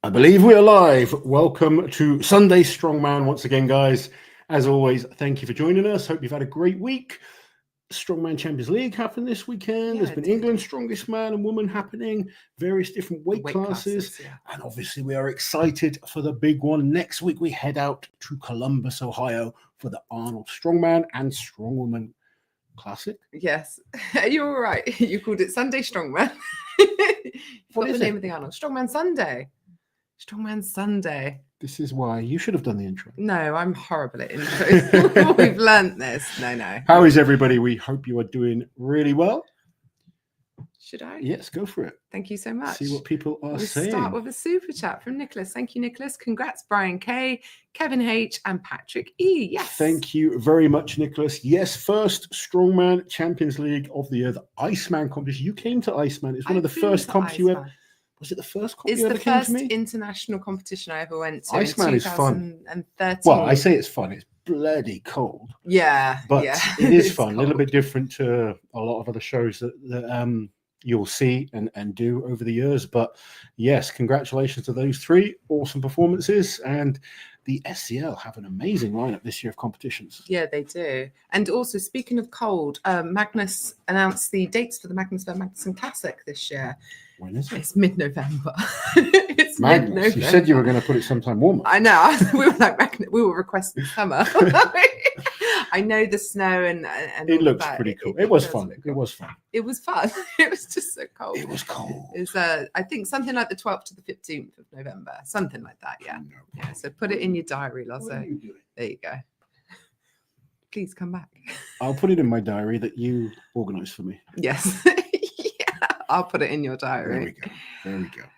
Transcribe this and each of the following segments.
I believe we are live. Welcome to Sunday Strongman once again, guys. As always, thank you for joining us. Hope you've had a great week. Strongman Champions League happened this weekend. There's been England's Strongest Man and Woman happening, various different weight classes. And obviously we are excited for the big one. Next week we head out to Columbus, Ohio for the Arnold Strongman and Strongwoman Classic. Yes. You're all right. You called it Sunday Strongman. What is the name of the Arnold? Strongman Sunday. Strongman Sunday. This is why you should have done the intro. No, I'm horrible at intros. We've learnt this. No. How is everybody? We hope you are doing really well. Should I? Yes, go for it. Thank you so much. See what people are saying. We'll start with a super chat from Nicholas. Thank you, Nicholas. Congrats, Brian K, Kevin H, and Patrick E. Yes. Thank you very much, Nicholas. Yes, first Strongman Champions League of the year, the Iceman competition. You came to Iceman. It's one of the first comps you ever. Was it the first comp it's you ever the came first to me? International competition I ever went to. Iceman is fun. Well, I say it's fun. It's bloody cold. Yeah. But yeah. it is fun. A little bit different to a lot of other shows that you'll see and do over the years. But yes, congratulations to those three. Awesome performances. And the SCL have an amazing lineup this year of competitions. Yeah, they do. And also, speaking of cold, Magnus announced the dates for the Magnus Magnuson Classic this year. When is it? It's mid-November. It's Magnus, mid-November. You said you were going to put it sometime warmer. I know. We were like, Magnus, we were requesting summer. I know the snow and it looks pretty cool. It was fun. It was fun. It was fun. It was just so cold. It was cold. It's I think something like the 12th to the 15th of November, something like that. Yeah. No yeah. So put it in your diary, Loz. What are you doing? There you go. Please come back. I'll put it in my diary that you organised for me. Yes. Yeah. I'll put it in your diary. There we go. There we go.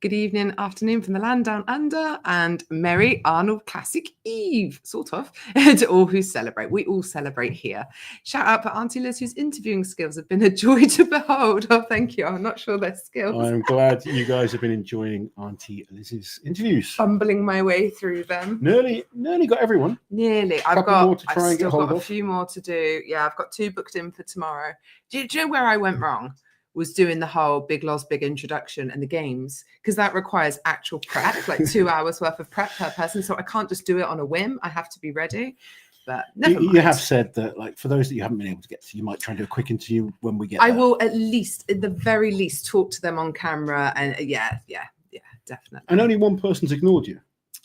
Good evening, afternoon from the land down under, and Merry Arnold Classic Eve, sort of, to all who celebrate. We all celebrate here. Shout out to Auntie Liz, whose interviewing skills have been a joy to behold. Oh, thank you. I'm not sure their skills. I'm glad you guys have been enjoying Auntie Liz's interviews. Fumbling my way through them. Nearly got everyone. Nearly. I've still got a few more to do. Yeah, I've got 2 booked in for tomorrow. Do you know where I went wrong? Was doing the whole Big Loz Big introduction and the games, because that requires actual prep, like 2 hours worth of prep per person. So I can't just do it on a whim. I have to be ready. But never mind. You have said that, like, for those that you haven't been able to get to, you might try and do a quick interview when we get I there. will at the very least, talk to them on camera. And yeah, definitely. And only one person's ignored you.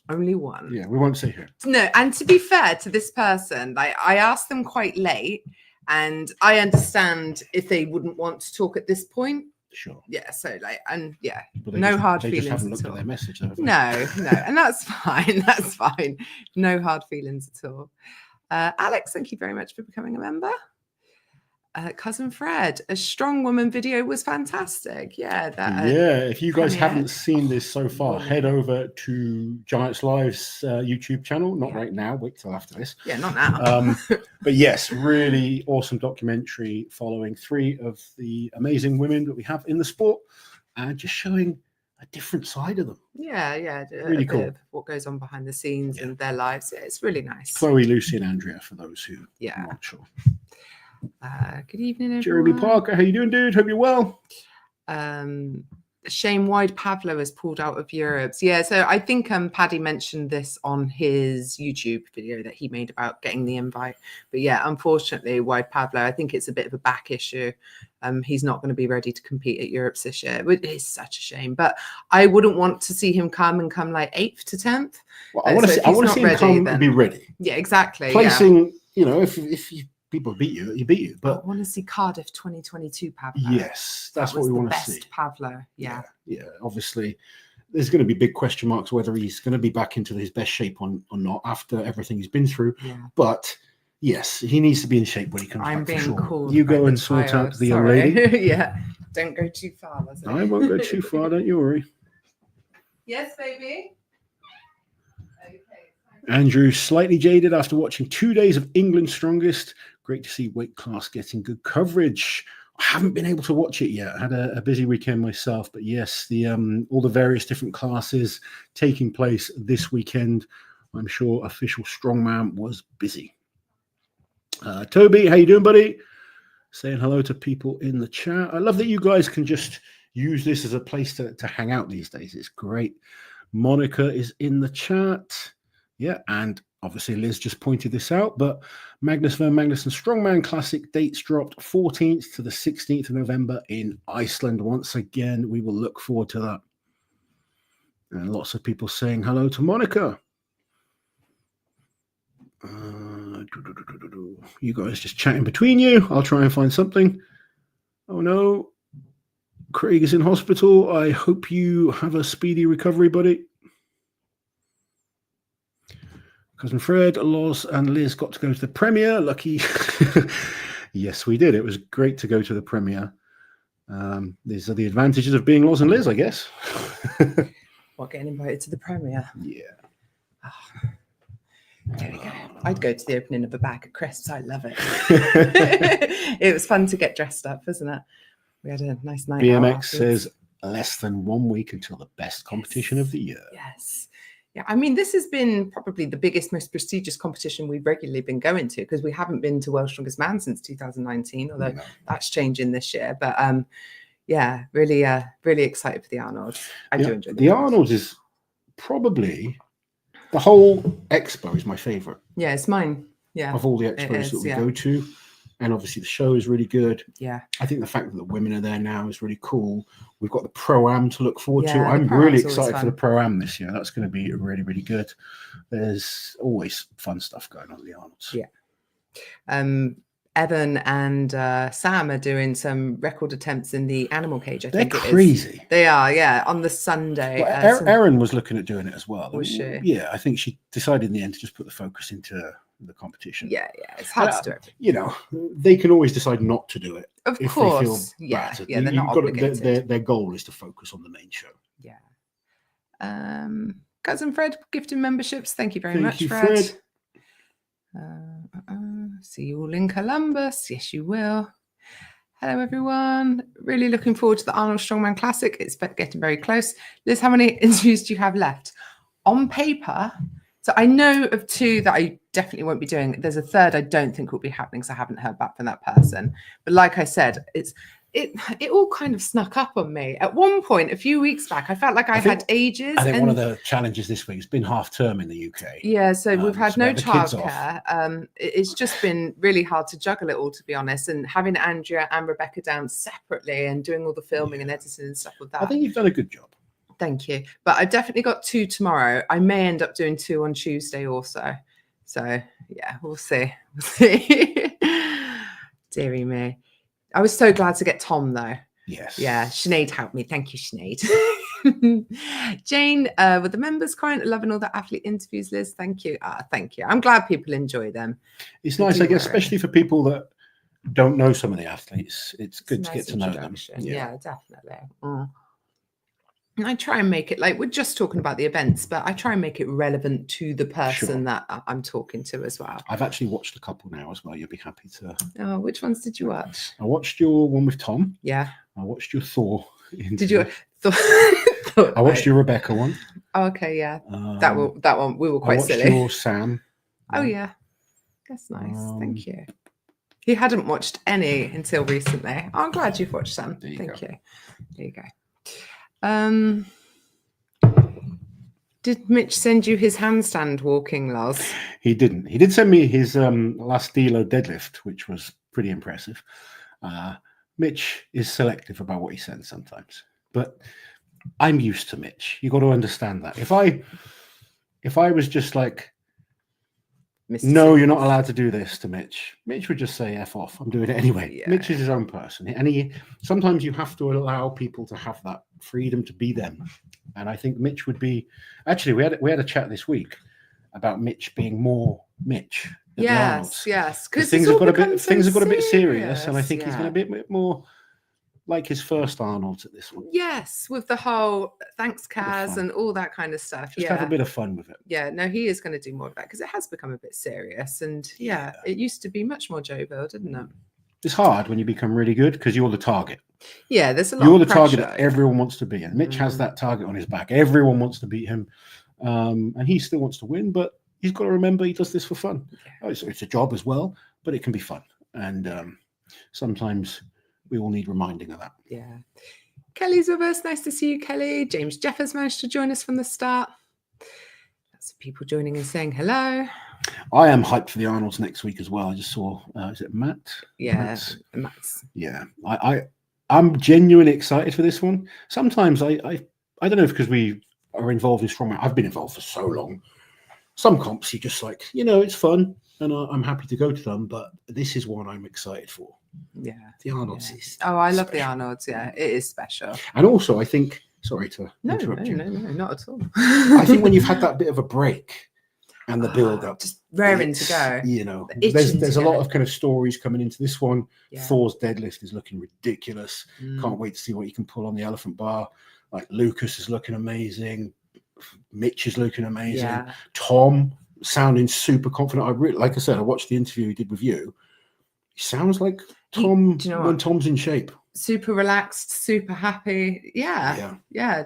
Only one. Yeah, we won't say who. No, and to be fair to this person, like, I asked them quite late. And I understand if they wouldn't want to talk at this point. Sure. Yeah. So No hard they feelings. Just haven't looked at at their message. Though, no, and that's fine. That's fine. No hard feelings at all. Alex, thank you very much for becoming a member. Cousin Fred, a strong woman video was fantastic. Yeah. If you guys haven't seen this so far, head over to Giants Live's YouTube channel. Not right now. Wait till after this. Yeah, not now. But yes, really awesome documentary following 3 of the amazing women that we have in the sport and just showing a different side of them. Yeah. Really cool. Of what goes on behind the scenes and their lives. Yeah, it's really nice. Chloe, Lucy, and Andrea, for those who are not sure. Good evening, everyone. Jeremy Parker, how you doing, dude? Hope you're well. Shame Wide Pavlo has pulled out of Europe. Yeah, so I think Paddy mentioned this on his YouTube video that he made about getting the invite. But yeah, unfortunately, Wide Pavlo, I think it's a bit of a back issue. He's not going to be ready to compete at Europe this year. It is such a shame. But I wouldn't want to see him come like 8th to 10th. Well, I want to see him come and be ready. Yeah, exactly. Placing, if you people beat you. But I want to see Cardiff 2022 Pavlo. Yes, that's what we want to see. Best Pavlo. Yeah. Obviously, there's going to be big question marks whether he's going to be back into his best shape or not after everything he's been through. Yeah. But yes, he needs to be in shape when he comes back. I'm being cool. You go and sort out the young lady. Yeah. Don't go too far. I won't go too far. Don't you worry. Yes, baby. Andrew, slightly jaded after watching 2 days of England's Strongest. Great to see weight class getting good coverage. I haven't been able to watch it yet. I had a busy weekend myself, but yes, the all the various different classes taking place this weekend. I'm sure official Strongman was busy. Toby, how you doing, buddy? Saying hello to people in the chat. I love that you guys can just use this as a place to hang out these days. It's great. Monica is in the chat. Yeah, and obviously Liz just pointed this out, but Magnus Ver Magnusson Strongman Classic dates dropped 14th to the 16th of November in Iceland. Once again, we will look forward to that. And lots of people saying hello to Monica. You guys just chatting between you. I'll try and find something. Oh no, Craig is in hospital. I hope you have a speedy recovery, buddy. Cousin Fred, Loz and Liz got to go to the premiere. Lucky. Yes, we did. It was great to go to the premiere. These are the advantages of being Loz and Liz, I guess. What, getting invited to the premiere? Yeah. Oh, there we go. I'd go to the opening of a bag of crisps. I love it. It was fun to get dressed up, wasn't it? We had a nice night. BMX says less than 1 week until the best competition of the year. Yes. Yeah, I mean, this has been probably the biggest, most prestigious competition we've regularly been going to, because we haven't been to World's Strongest Man since 2019, although that's changing this year. But yeah, really, really excited for the Arnold. I do enjoy the Arnold. Is probably the whole expo is my favorite. Yeah, it's mine. Yeah, of all the expos that we go to. And obviously the show is really good. Yeah. I think the fact that the women are there now is really cool. We've got the Pro-Am to look forward to. I'm really excited for the Pro-Am this year. That's going to be really, really good. There's always fun stuff going on at the Arnolds. Yeah. Evan and Sam are doing some record attempts in the animal cage. I think they're crazy. They are, yeah, on the Sunday. Well, Erin was looking at doing it as well. Was she? Yeah, I think she decided in the end to just put the focus into the competition. Yeah, it's hard to do it. You know, they can always decide not to do it. Of if course. They feel yeah, bad. they're not obligated. Their goal is to focus on the main show. Yeah. Cousin Fred gifting memberships. Thank you very much, Fred. See you all in Columbus. Yes, you will. Hello, everyone. Really looking forward to the Arnold Strongman Classic. It's getting very close. Liz, how many interviews do you have left? On paper, so I know of 2 that I definitely won't be doing. There's a 3rd I don't think will be happening because I haven't heard back from that person. But like I said, it all kind of snuck up on me. At one point, a few weeks back, I felt like I had ages. I think one of the challenges this week has been half term in the UK. Yeah, so we've had no childcare. It's just been really hard to juggle it all, to be honest. And having Andrea and Rebecca down separately and doing all the filming and editing and stuff with that. I think you've done a good job. Thank you. But I've definitely got 2 tomorrow. I may end up doing 2 on Tuesday also. So yeah, we'll see. We'll see. Dearie me. I was so glad to get Tom though. Yes. Yeah, Sinead helped me. Thank you, Sinead. Jane, with the members current, loving all the athlete interviews, Liz. Thank you. Thank you. I'm glad people enjoy them. It's nice, I guess, especially for people that don't know some of the athletes. It's good to get to know them. Yeah, definitely. I try and make it like, we're just talking about the events, but I try and make it relevant to the person that I'm talking to as well. I've actually watched a couple now as well. You'll be happy to. Oh, which ones did you watch? I watched your one with Tom. Yeah. I watched your Thor. Did you? I watched your Rebecca one. Oh, okay, yeah. That one we were quite silly. I watched your Sam. Oh yeah, that's nice. Thank you. He hadn't watched any until recently. Oh, I'm glad you've watched some. Thank you. There you go. Did Mitch send you his handstand walking, Loz? He didn't. He did send me his last Delo deadlift, which was pretty impressive. Mitch is selective about what he sends sometimes, but I'm used to Mitch. You got to understand that. If I was just like, no, you're not allowed to do this to Mitch, Mitch would just say F off. I'm doing it anyway. Yeah. Mitch is his own person. And sometimes you have to allow people to have that freedom to be them. And I think Mitch would be, actually, we had a chat this week about Mitch being more Mitch. Yes. Because things have got a bit serious. And I think he's going to be a bit more like his first Arnold's at this one. Yes, with the whole thanks, Kaz, and all that kind of stuff. Just have a bit of fun with it. Yeah, no, he is going to do more of that because it has become a bit serious. And it used to be much more jovial, didn't it? It's hard when you become really good because you're the target. Yeah, there's a lot You're of the target that everyone wants to be. And Mitch has that target on his back. Everyone wants to beat him. And he still wants to win, but he's got to remember he does this for fun. Yeah. It's a job as well, but it can be fun. And sometimes we all need reminding of that. Yeah. Kelly's with us. Nice to see you, Kelly. James Jeffers managed to join us from the start. Lots of people joining and saying hello. I am hyped for the Arnolds next week as well. I just saw, is it Matt? Yeah, Matt's. Yeah, I'm genuinely excited for this one. Sometimes I don't know if because we are involved in strongman. I've been involved for so long. Some comps you just like, it's fun, and I'm happy to go to them. But this is one I'm excited for. Yeah, the Arnolds is. Oh, I love the Arnolds. Yeah, it is special. And also, I think. Sorry to interrupt you. No, not at all. I think when you've had that bit of a break. And the build up, just raring to go. There's a lot of kind of stories coming into this one. Yeah. Thor's deadlift is looking ridiculous. Can't wait to see what you can pull on the elephant bar. Like Lucas is looking amazing. Mitch is looking amazing. Yeah. Tom sounding super confident. Like I said, I watched the interview he did with you. He sounds like Tom when Tom's in shape. Super relaxed, super happy. Yeah.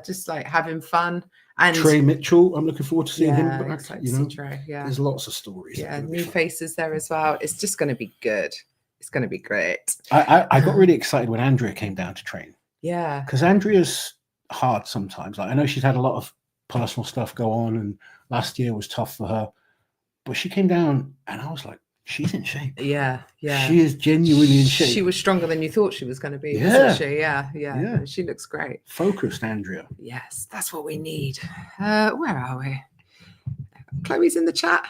Just like having fun. And Trey Mitchell, I'm looking forward to seeing him back. Trey, there's lots of stories. Yeah, new faces there as well. It's just going to be good. It's going to be great. I got really excited when Andrea came down to train. Yeah, because Andrea's hard sometimes. Like I know she's had a lot of personal stuff go on, and last year was tough for her. But she came down, and I was like, she's in shape. Yeah. She is genuinely in shape. She was stronger than you thought she was going to be, yeah. wasn't she? Yeah. She looks great. Focused, Andrea. Yes, that's what we need. Where are we? Chloe's in the chat.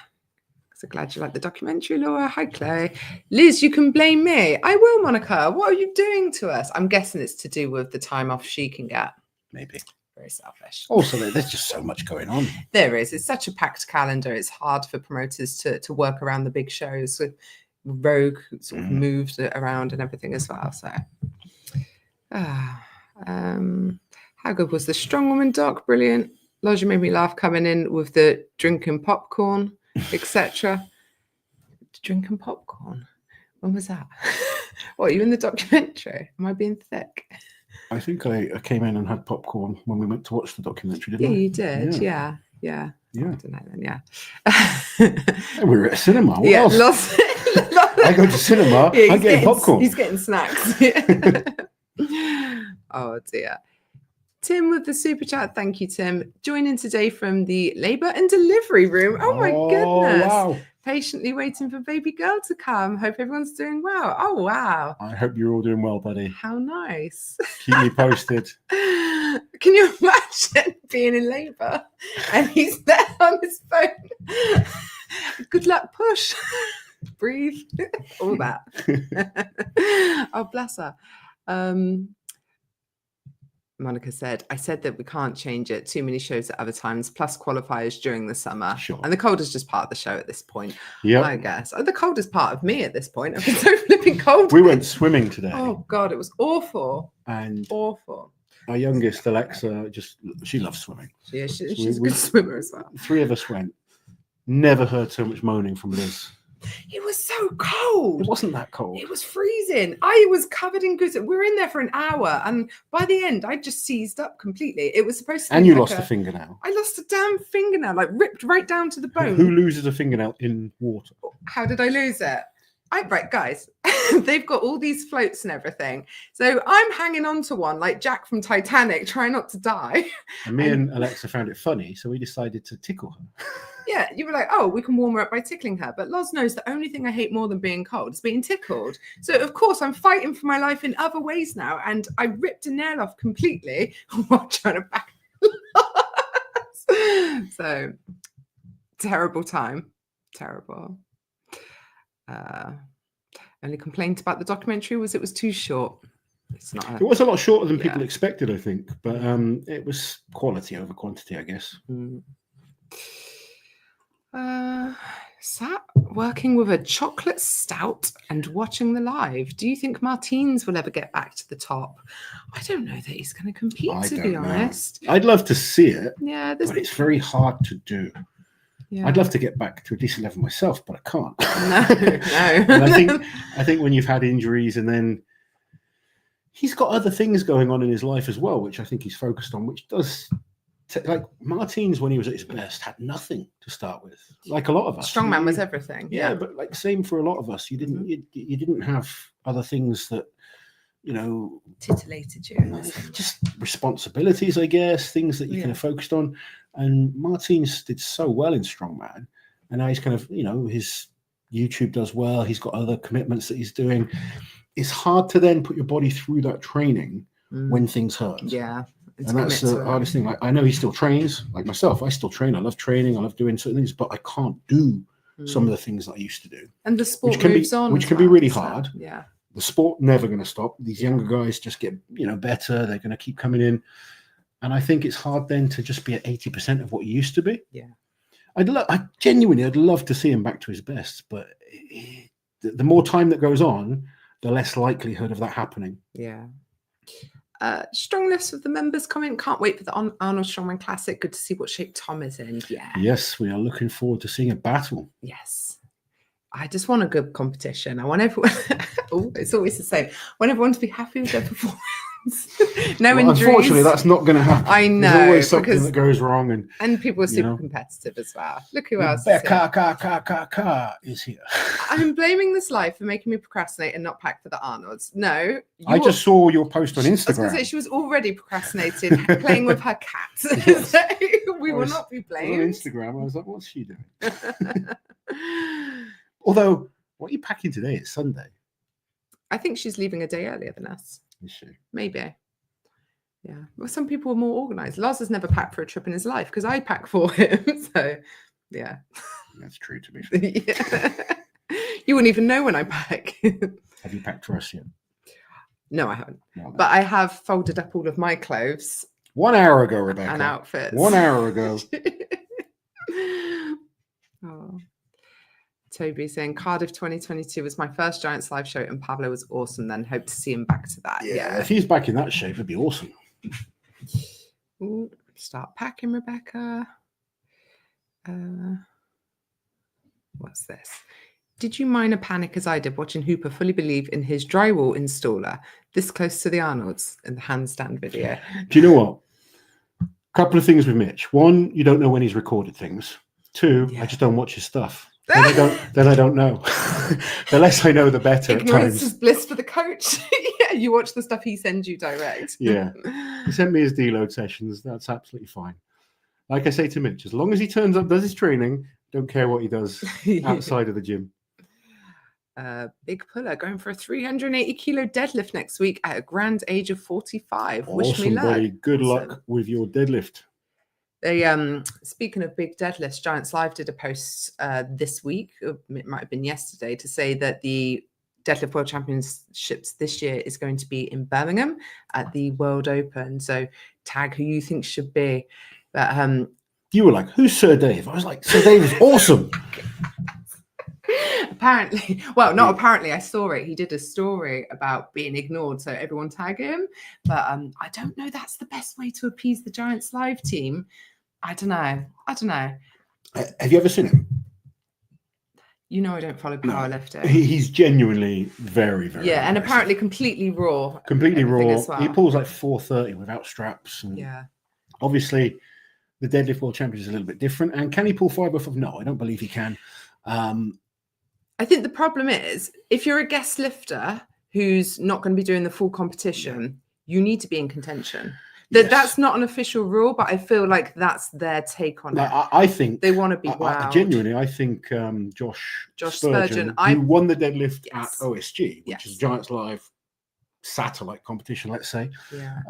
So glad you like the documentary, Laura. Hi, Chloe. Liz, you can blame me. I will, Monica. What are you doing to us? I'm guessing it's to do with the time off she can get. Maybe. Very selfish. Also, there's just so much going on. There is. It's such a packed calendar. It's hard for promoters to work around the big shows. So Rogue sort of moved around and everything as well. So, how good was the Strong Woman doc? Brilliant. Loz, you made me laugh coming in with the drinking popcorn, etc. Drinking popcorn. When was that? What, are you in the documentary? Am I being thick? I think I came in and had popcorn when we went to watch the documentary, didn't I? Yeah, you did. Yeah. Yeah. I don't know then, yeah. We were at a cinema. What else? Loz, I go to cinema, I'm getting popcorn. He's getting snacks. Oh dear. Tim with the super chat. Thank you, Tim. Joining today from the labour and delivery room. Oh my goodness. Wow. Patiently waiting for baby girl to come. Hope everyone's doing well. Oh, wow. I hope you're all doing well, buddy. How nice. Keep me posted. Can you imagine being in labour and he's there on his phone? Good luck, push. Breathe. All that. Oh, bless her. Monica said, I said that we can't change it. Too many shows at other times, plus qualifiers during the summer. Sure. And the cold is just part of the show at this point. Yeah. I guess. The cold is part of me at this point. I've been so flipping cold. We went swimming today. Oh, God, it was awful. And awful. Our youngest, Alexa, she loves swimming. Yeah, she's a good swimmer as well. 3 of us went. Never heard so much moaning from Liz. It was so cold. It wasn't that cold. It was freezing. I was covered in goose. We were in there for an hour, and by the end, I just seized up completely. It was supposed to. And you lost a fingernail. I lost a damn fingernail, like ripped right down to the bone. Who loses a fingernail in water? How did I lose it? Right, guys, they've got all these floats and everything. So I'm hanging on to one like Jack from Titanic, trying not to die. And me and Alexa found it funny, so we decided to tickle her. Yeah, you were like, oh, we can warm her up by tickling her. But Loz knows the only thing I hate more than being cold is being tickled. So, of course, I'm fighting for my life in other ways now. And I ripped a nail off completely while trying to back So, terrible time. Terrible. Only complaint about the documentary was it was too short. It's not. It was a lot shorter than people expected, I think. But it was quality over quantity, I guess. Sat working with a chocolate stout and watching the live. Do you think Martins will ever get back to the top? I don't know that he's going to compete, to be honest. I'd love to see it. Yeah, but it's very hard to do. Yeah. I'd love to get back to a decent level myself, but I can't. No. And I think when you've had injuries and then he's got other things going on in his life as well, which I think he's focused on, which does. Like Martins, when he was at his best, had nothing to start with. Like a lot of us, Strongman was everything. Yeah, but like same for a lot of us. You didn't have other things that titillated you. In this just responsibilities, I guess, things that you kind of focused on. And Martin's did so well in Strongman, and now he's kind of, his YouTube does well. He's got other commitments that he's doing. It's hard to then put your body through that training when things hurt. Yeah. And that's the hardest thing. Like, I know he still trains, like myself. I still train. I love training. I love doing certain things, but I can't do some of the things that I used to do. And the sport moves on, which can be really hard. Yeah. The sport never going to stop. These younger guys just get, better. They're going to keep coming in. And I think it's hard then to just be at 80% of what you used to be. Yeah. I'd love to see him back to his best, but the more time that goes on, the less likelihood of that happening. Yeah. Strong list of the members comment. Can't wait for the Arnold Strongman Classic. Good to see what shape Tom is in. Yeah. Yes, we are looking forward to seeing a battle. Yes. I just want a good competition. I want everyone. It's always the same. I want everyone to be happy with their performance. Injuries. Unfortunately, that's not going to happen. I know. There's always something that goes wrong, and people are super competitive as well. Look who else is here. I'm blaming this life for making me procrastinate and not pack for the Arnolds. No, I just saw your post on Instagram. I was going to say she was already procrastinating, playing with her cat. So we will not be blamed. On Instagram, I was like, "What's she doing?" Although, what are you packing today? It's Sunday. I think she's leaving a day earlier than us. Is she? Maybe. Yeah. Well, some people are more organized. Loz has never packed for a trip in his life because I pack for him. So, yeah. That's true, to be fair. Yeah. You wouldn't even know when I pack. Have you packed for us yet? No, I haven't. No. But I have folded up all of my clothes. 1 hour ago, Rebecca. And outfits. 1 hour ago. Oh. Toby saying Cardiff 2022 was my first Giants live show and Pablo was awesome then. Hope to see him back to that. Yeah. If he's back in that shape, it'd be awesome. Ooh, start packing, Rebecca. What's this? Did you minor panic as I did watching Hooper fully believe in his drywall installer this close to the Arnolds in the handstand video? Do you know what? A couple of things with Mitch. One, you don't know when he's recorded things. Two, I just don't watch his stuff. Then I don't know. The less I know, the better. Ignorance is bliss for the coach. Yeah, you watch the stuff he sends you direct. Yeah, he sent me his deload sessions. That's absolutely fine. Like I say to Mitch, as long as he turns up, does his training, don't care what he does outside of the gym. Big puller going for a 380 kilo deadlift next week at a grand age of 45. Awesome, wish me luck. Buddy. Good luck with your deadlift. They speaking of big deadlifts, Giants Live did a post this week, it might have been yesterday, to say that the Deadlift World Championships this year is going to be in Birmingham at the World Open. So tag who you think should be. But you were like, "Who's Sir Dave?" I was like, "Sir Dave is awesome." Apparently, well, not apparently. I saw it. He did a story about being ignored, so everyone tag him. But I don't know. That's the best way to appease the Giants Live team. I don't know. Have you ever seen him? You know I don't follow powerlifting. He's genuinely very, very and impressive. Apparently completely raw. Completely raw. Well. He pulls like 430 without straps. And obviously, the Deadlift World Champion is a little bit different. And can he pull 505? No, I don't believe he can. I think the problem is if you're a guest lifter who's not going to be doing the full competition, you need to be in contention. That's not an official rule, but I feel like that's their take on it. I think they want to be wowed. Genuinely, I think Josh Spurgeon, who won the deadlift at OSG, which is Giants Live satellite competition, let's say. Yeah.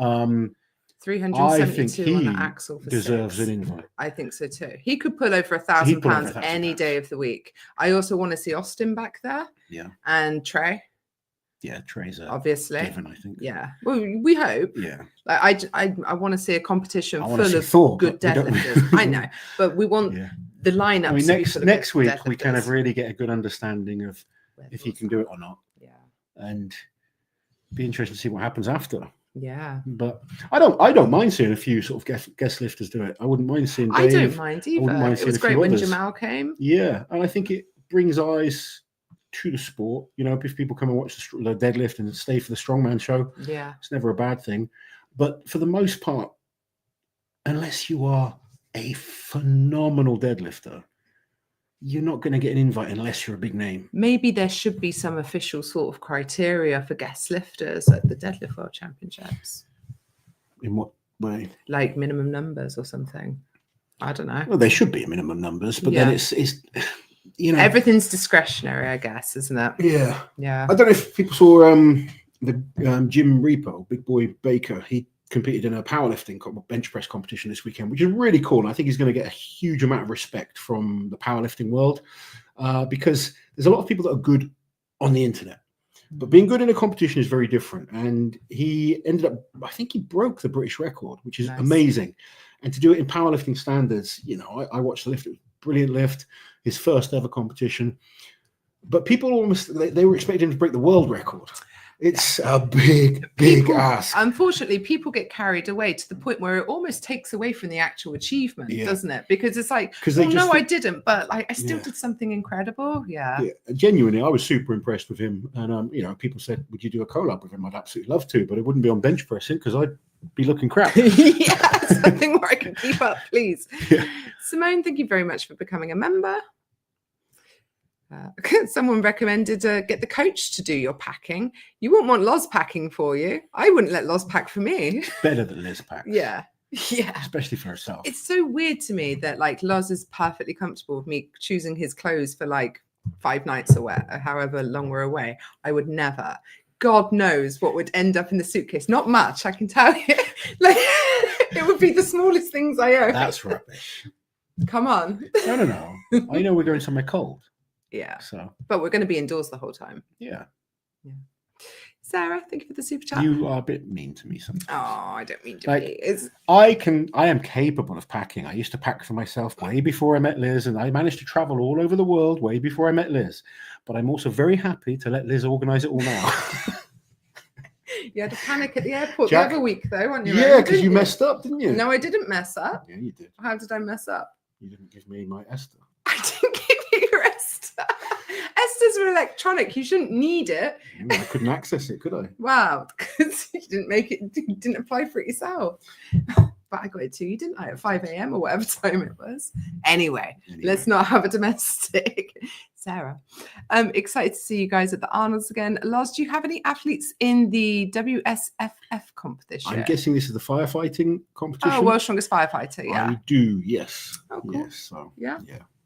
372 I think he on the axle for deserves 6. an invite. I think so too. He could pull over 1,000 pounds any day of the week. I also want to see Austin back there. Yeah. And Trey. Yeah, Trey's obviously given, I think. Yeah. Well, we hope. Yeah. Like I want to see a competition full of good deadlifters. I know, but we want the lineup. I mean, next week we kind of really get a good understanding of if he can do it or not. Yeah. And be interested to see what happens after. Yeah. But I don't mind seeing a few sort of guest lifters do it. I wouldn't mind seeing Dave. I don't mind either. It was great when Jamal came. Yeah, and I think it brings eyes to the sport. You know, if people come and watch the deadlift and stay for the strongman show, it's never a bad thing. But for the most part, unless you are a phenomenal deadlifter, you're not going to get an invite unless you're a big name. Maybe there should be some official sort of criteria for guest lifters at the Deadlift World Championships. In what way? Like minimum numbers or something. I don't know. Well, there should be minimum numbers, but then it's everything's discretionary, I guess, isn't it? Yeah. Yeah. I don't know if people saw the Jim Repo, Big Boy Baker. He competed in a powerlifting bench press competition this weekend, which is really cool. And I think he's going to get a huge amount of respect from the powerlifting world because there's a lot of people that are good on the internet, but being good in a competition is very different. And he ended up, I think he broke the British record, which is amazing. And to do it in powerlifting standards, I watched the lift. It was a brilliant lift, his first ever competition. But people they were expecting him to break the world record. It's a big ask. Unfortunately, people get carried away to the point where it almost takes away from the actual achievement, doesn't it? Because it's like, I didn't, but like I still did something incredible. Yeah. Genuinely, I was super impressed with him. And, people said, would you do a collab with him? I'd absolutely love to, but it wouldn't be on bench pressing because I'd be looking crap. Something where I can keep up, please. Yeah. Simone, thank you very much for becoming a member. Someone recommended get the coach to do your packing. You wouldn't want Loz packing for you. I wouldn't let Loz pack for me. Better than Liz packs. Yeah. Especially for herself. It's so weird to me that like Loz is perfectly comfortable with me choosing his clothes for like 5 nights or however long we're away. I would never. God knows what would end up in the suitcase. Not much, I can tell you. Like it would be the smallest things I own. That's rubbish. Come on. No. I know we're going somewhere cold. Yeah. So, but we're going to be indoors the whole time. Yeah. Sarah, thank you for the super chat. You are a bit mean to me sometimes. Oh, I don't mean to be. I am capable of packing. I used to pack for myself way before I met Liz, and I managed to travel all over the world way before I met Liz. But I'm also very happy to let Liz organize it all now. You had a panic at the airport the other week, though, weren't you? Yeah, because you messed up, didn't you? No, I didn't mess up. Yeah, you did. How did I mess up? You didn't give me my Esther. I didn't give you your Esther. Esther's are electronic. You shouldn't need it. I couldn't access it, could I? Wow, because you didn't make it. You didn't apply for it yourself. But I got it to you, didn't I? At 5 a.m. or whatever time it was. Anyway, let's not have a domestic. Sarah, I'm excited to see you guys at the Arnold's again. Loz, do you have any athletes in the WSFF competition? I'm guessing this is the firefighting competition. Oh, World's Strongest Firefighter, yeah. I do, yes. Oh, cool. Yes, so, yeah.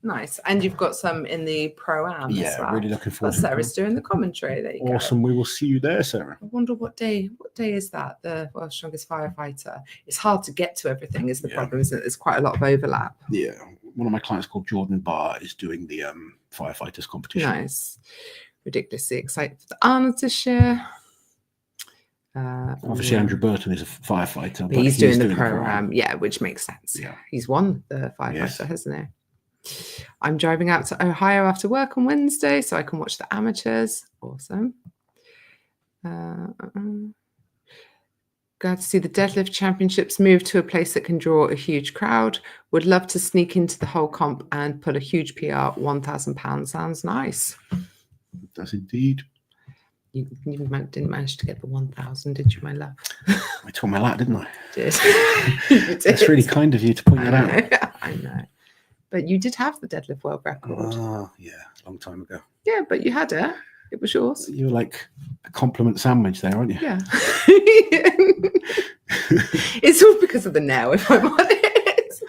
Nice. And you've got some in the Pro-Am as well. Really looking forward to Sarah's doing the commentary. There you go. Awesome. We will see you there, Sarah. I wonder what day is that, the World's Strongest Firefighter? It's hard to get to everything is the problem, isn't it? There's quite a lot of overlap. Yeah. One of my clients called Jordan Barr is doing the firefighters competition. Nice. Ridiculously excited for the Arnold this year. Obviously, Andrew Burton is a firefighter. But he's doing the Pro-Am, which makes sense. Yeah. He's won the firefighter, hasn't he? I'm driving out to Ohio after work on Wednesday so I can watch the amateurs. Awesome. Glad to see the deadlift championships move to a place that can draw a huge crowd. Would love to sneak into the whole comp and put a huge PR. £1,000 sounds nice. It does indeed. You didn't manage to get the 1,000, did you, my love? I tore my lat, didn't I? Did. That's really kind of you to point that out. I know. But you did have the deadlift world record. Oh, yeah, a long time ago. Yeah, but you had it. It was yours. You were like a compliment sandwich there, aren't you? Yeah. It's all because of the nail, if I'm honest.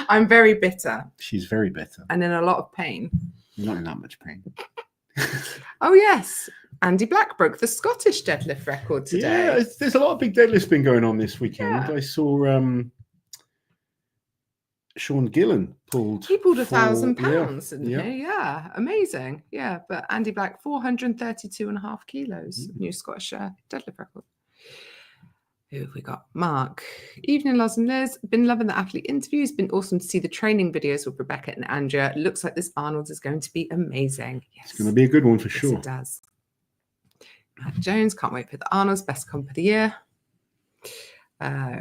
I'm very bitter. She's very bitter. And in a lot of pain. Not in that much pain. Oh, yes. Andy Black broke the Scottish deadlift record today. Yeah, there's a lot of big deadlifts been going on this weekend. Yeah. I saw Sean Gillen pulled. He pulled £1,000, didn't he? Yeah, amazing. Yeah, but Andy Black, 432.5 kilos, new Scottish deadlift record. Who have we got? Mark. Evening, Loz and Liz. Been loving the athlete interviews. Been awesome to see the training videos with Rebecca and Andrea. Looks like this Arnold is going to be amazing. Yes. It's going to be a good one for sure. Yes, it does. Matt Jones, can't wait for the Arnold's best comp of the year.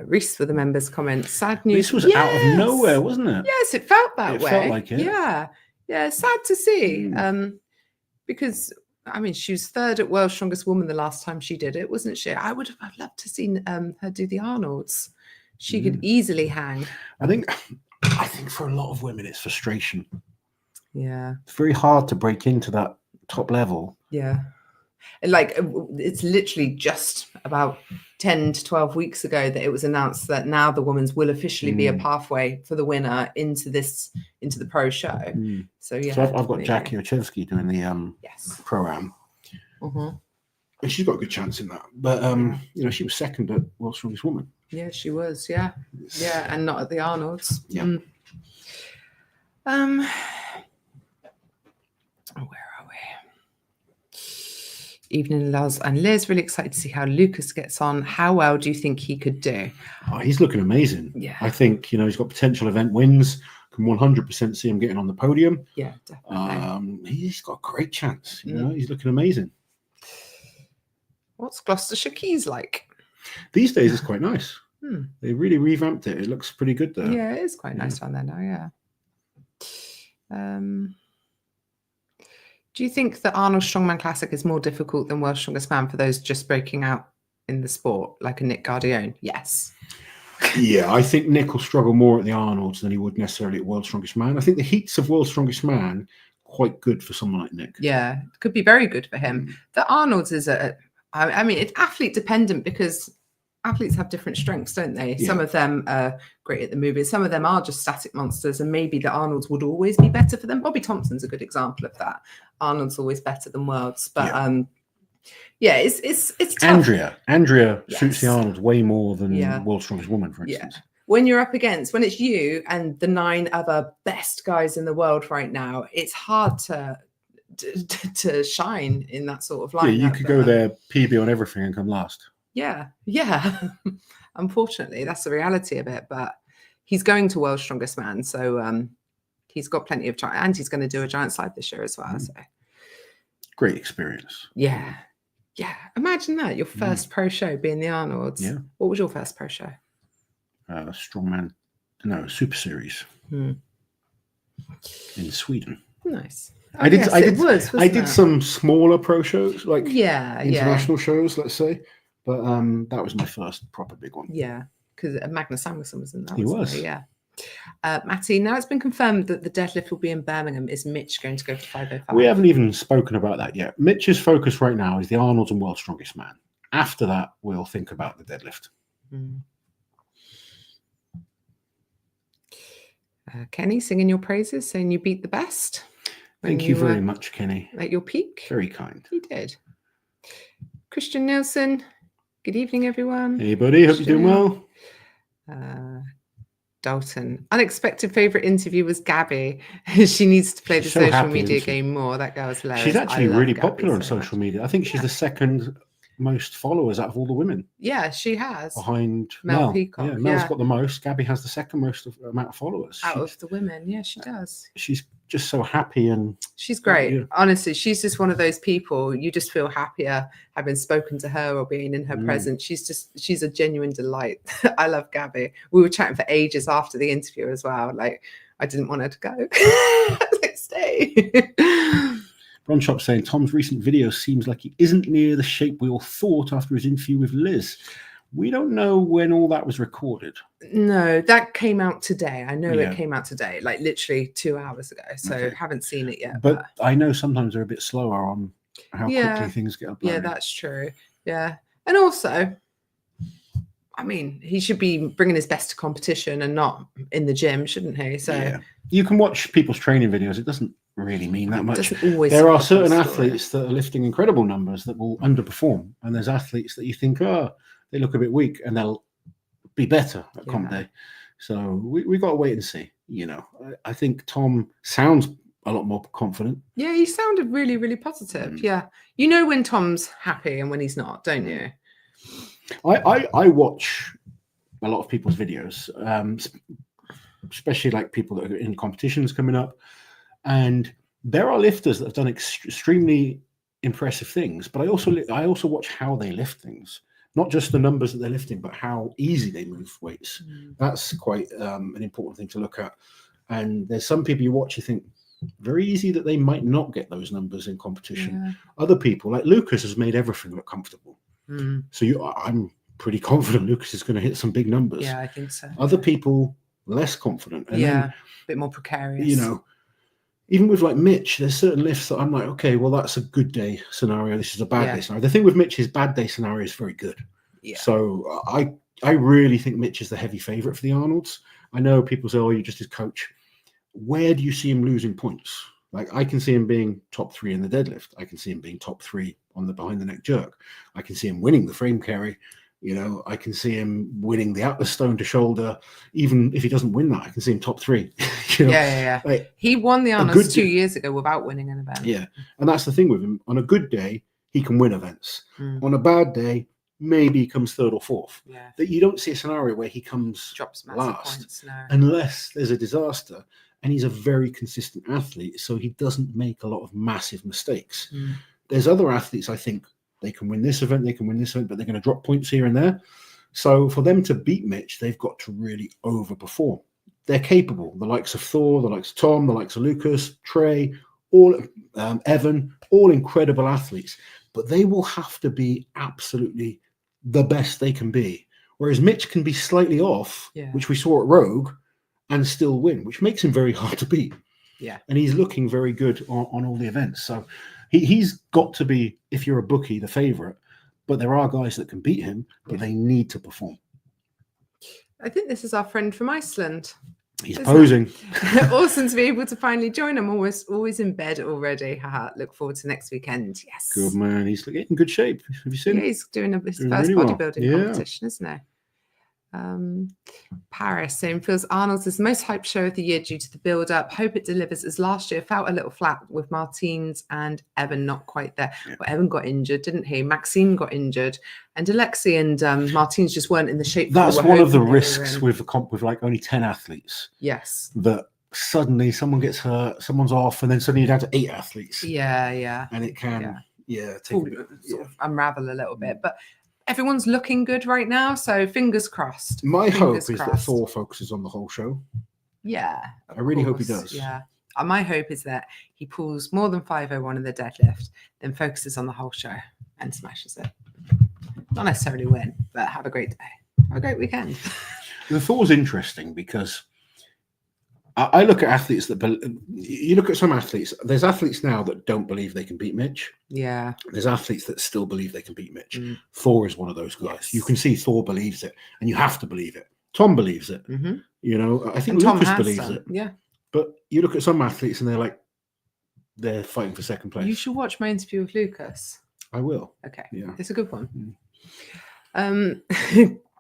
Reese with the members comment. Sad news. This was out of nowhere, wasn't it? Yes, it felt that way. It felt like it. Yeah. Sad to see. Because I mean, she was third at World's Strongest Woman the last time she did it, wasn't she? I'd loved to see her do the Arnold's. She could easily hang. I think for a lot of women, it's frustration. Yeah. It's very hard to break into that top level. Yeah. Like, it's literally just about 10 to 12 weeks ago that it was announced that now the women's will officially be a pathway for the winner into the pro show. So yeah, so I've got Jackie Ochevsky doing the pro-am. And she's got a good chance in that. But you know, she was second at World's Strongest Woman. Yeah, she was. Yeah, and not at the Arnold's. Yeah. Where are we? Evening, Loz and Liz. Really excited to see how Lucas gets on. How well do you think he could do? Oh, he's looking amazing. Yeah. I think, you know, he's got potential event wins. Can 100% see him getting on the podium. Yeah, definitely. He's got a great chance. You know, he's looking amazing. What's Gloucestershire Keys like? These days, it's quite nice. They really revamped it. It looks pretty good there. Yeah, it is quite nice down there now. Yeah. Do you think the Arnold Strongman Classic is more difficult than World's Strongest Man for those just breaking out in the sport, like a Nick Gardione? Yes. Yeah, I think Nick will struggle more at the Arnold's than he would necessarily at World's Strongest Man. I think the heats of World's Strongest Man quite good for someone like Nick. Yeah, it could be very good for him. The Arnold's is I mean, it's athlete dependent because athletes have different strengths, don't they? Yeah. Some of them are great at the movement. Some of them are just static monsters, and maybe the Arnold's would always be better for them. Bobby Thompson's a good example of that. Arnold's always better than Worlds, but it's tough. Andrea suits the Arnold way more than World's Strongest Woman, for instance. When you're up against, when it's you and the 9 other best guys in the world right now, it's hard to shine in that sort of line. Yeah, you could go there PB on everything and come last. Yeah. Unfortunately, that's the reality of it. But he's going to World's Strongest Man, so he's got plenty of time, and he's going to do a giant slide this year as well. So great experience. Yeah. Imagine that, your first pro show being the Arnold's. Yeah. What was your first pro show? Super Series in Sweden. Nice. I did some smaller pro shows, like international shows, let's say. But that was my first proper big one. Yeah, because Magnus Samuelsson was in that. He was. Yeah. Matty, now it's been confirmed that the deadlift will be in Birmingham. Is Mitch going to go for 505? We haven't even spoken about that yet. Mitch's focus right now is the Arnold's and World's Strongest Man. After that, we'll think about the deadlift. Kenny singing your praises, saying you beat the best. Thank you very much, Kenny. At your peak. Very kind. He did. Christian Nielsen. Good evening, everyone. Hey, buddy. Hope you're doing well. Dalton. Unexpected favourite interview was Gabby. She needs to play the social media game more. That girl's hilarious. She's actually really popular on social media. I think she's the second most followers out of all the women. Yeah, she has. Behind Mel Peacock. Yeah, Mel's got the most. Gabby has the second most amount of followers. Out of the women. Yeah, she does. She's just so happy and she's great. Honestly, she's just one of those people you just feel happier having spoken to her or being in her presence. She's a genuine delight. I love Gabby. We were chatting for ages after the interview as well. Like, I didn't want her to go. Like, stay. Ron Shop saying Tom's recent video seems like he isn't near the shape we all thought after his interview with Liz. We don't know when all that was recorded. No, that came out today. I know it came out today, like literally 2 hours ago. So haven't seen it yet. But I know sometimes they're a bit slower on how quickly things get uploaded. Yeah, that's true. Yeah. And also, I mean, he should be bringing his best to competition and not in the gym, shouldn't he? So you can watch people's training videos. It doesn't really mean that much. There are certain athletes that are lifting incredible numbers that will underperform. And there's athletes that you think, they look a bit weak and they'll be better at comp day. So we got to wait and see. You know, I think Tom sounds a lot more confident. Yeah, he sounded really, really positive. Yeah. You know when Tom's happy and when he's not, don't you? I watch a lot of people's videos, especially like people that are in competitions coming up. And there are lifters that have done extremely impressive things. But I also watch how they lift things. Not just the numbers that they're lifting, but how easy they move weights. That's quite an important thing to look at. And there's some people you watch, you think, very easy that they might not get those numbers in competition. Other people, like Lucas, has made everything look comfortable. So I'm pretty confident Lucas is going to hit some big numbers. Yeah, I think so. Other people, less confident. And then, a bit more precarious. You know, even with like Mitch, there's certain lifts that I'm like, okay, well, that's a good day scenario. This is a bad day scenario. The thing with Mitch is bad day scenario is very good. Yeah. So I really think Mitch is the heavy favorite for the Arnolds. I know people say, oh, you're just his coach. Where do you see him losing points? Like, I can see him being top 3 in the deadlift. I can see him being top 3 on the behind the neck jerk. I can see him winning the frame carry. You know, I can see him winning the Atlas stone to shoulder. Even if he doesn't win that, I can see him top 3. You know? Yeah. Like, he won the Arnolds 2 years ago without winning an event. Yeah. And that's the thing with him. On a good day, he can win events. On a bad day, maybe he comes 3rd or 4th. Yeah. That you don't see a scenario where he comes drops massive last points, no. unless there's a disaster. And he's a very consistent athlete, so he doesn't make a lot of massive mistakes. There's other athletes, I think, they can win this event, but they're going to drop points here and there. So for them to beat Mitch, they've got to really overperform. They're capable. The likes of Thor, the likes of Tom, the likes of Lucas, Trey, all Evan, all incredible athletes. But they will have to be absolutely the best they can be. Whereas Mitch can be slightly off, which we saw at Rogue, and still win, which makes him very hard to beat. Yeah. And he's looking very good on all the events. So he's got to be, if you're a bookie, the favorite. But there are guys that can beat him, but they need to perform. I think this is our friend from Iceland. He's posing. Awesome to be able to finally join. I'm always in bed already. Look forward to next weekend. Yes. Good man. He's in good shape. Have you seen him? He's doing his first really bodybuilding competition, isn't he? Paris saying feels Arnold's is the most hyped show of the year due to the build up. Hope it delivers, as last year felt a little flat with Martins and Evan not quite there. Well, Evan got injured, didn't he? Maxine got injured, and Alexi and Martins just weren't in the shape. That's one of the risks with a comp with like only 10 athletes. Yes. That suddenly someone gets hurt, someone's off, and then suddenly you're down to 8 athletes. Yeah. And it can sort of unravel a little bit, but everyone's looking good right now, so fingers crossed. My hope is that Thor focuses on the whole show. Yeah. I really hope he does. Yeah. My hope is that he pulls more than 501 in the deadlift, then focuses on the whole show and smashes it. Not necessarily win, but have a great day. Have a great weekend. The Thor's interesting because I look at athletes you look at some athletes. There's athletes now that don't believe they can beat Mitch. Yeah. There's athletes that still believe they can beat Mitch. Thor is one of those guys. Yes. You can see Thor believes it, and you have to believe it. Tom believes it. You know, I think Lucas believes it. Yeah. But you look at some athletes, and they're fighting for second place. You should watch my interview with Lucas. I will. Okay. Yeah. It's a good one.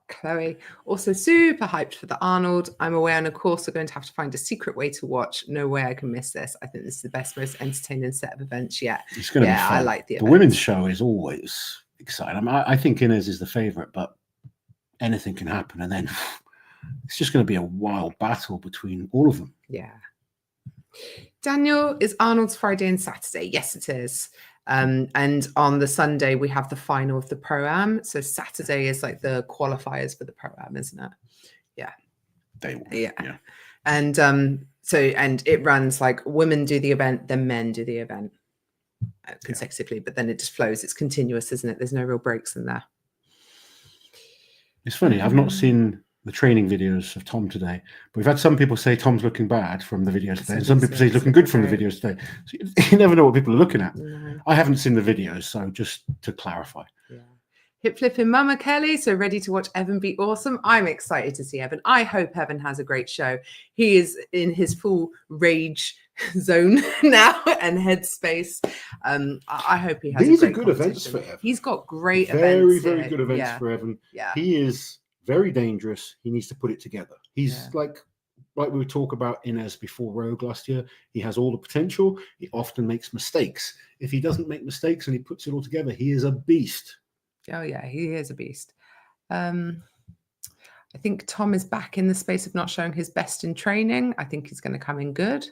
Chloe, also super hyped for the Arnold. I'm aware and of course we're going to have to find a secret way to watch. No way I can miss this. I think this is the best, most entertaining set of events yet. It's going to be fun. I like the women's show is always exciting. I think Inez is the favorite, but anything can happen. And then it's just going to be a wild battle between all of them. Yeah. Daniel, is Arnold's Friday and Saturday? Yes, it is. And on the Sunday, we have the final of the Pro-Am. So Saturday is like the qualifiers for the Pro-Am, isn't it? Yeah. Yeah. And and it runs like women do the event, then men do the event consecutively, but then it just flows. It's continuous, isn't it? There's no real breaks in there. It's funny. I've not seen the training videos of Tom today, but we've had some people say Tom's looking bad from the videos today, and some people say he's looking good from the videos today. So you never know what people are looking at. No. I haven't seen the videos, so just to clarify. Yeah. Hip flipping Mama Kelly, so ready to watch Evan be awesome. I'm excited to see Evan. I hope Evan has a great show. He is in his full rage zone now and headspace. I hope he has. These are good events for Evan. He's got great events. Very good events for Evan. Yeah. He is very dangerous. He needs to put it together. He's like we talk about Inez before Rogue last year. He has all the potential. He often makes mistakes. If he doesn't make mistakes and he puts it all together, he is a beast. Oh yeah, he is a beast. I think Tom is back in the space of not showing his best in training. I think he's going to come in good.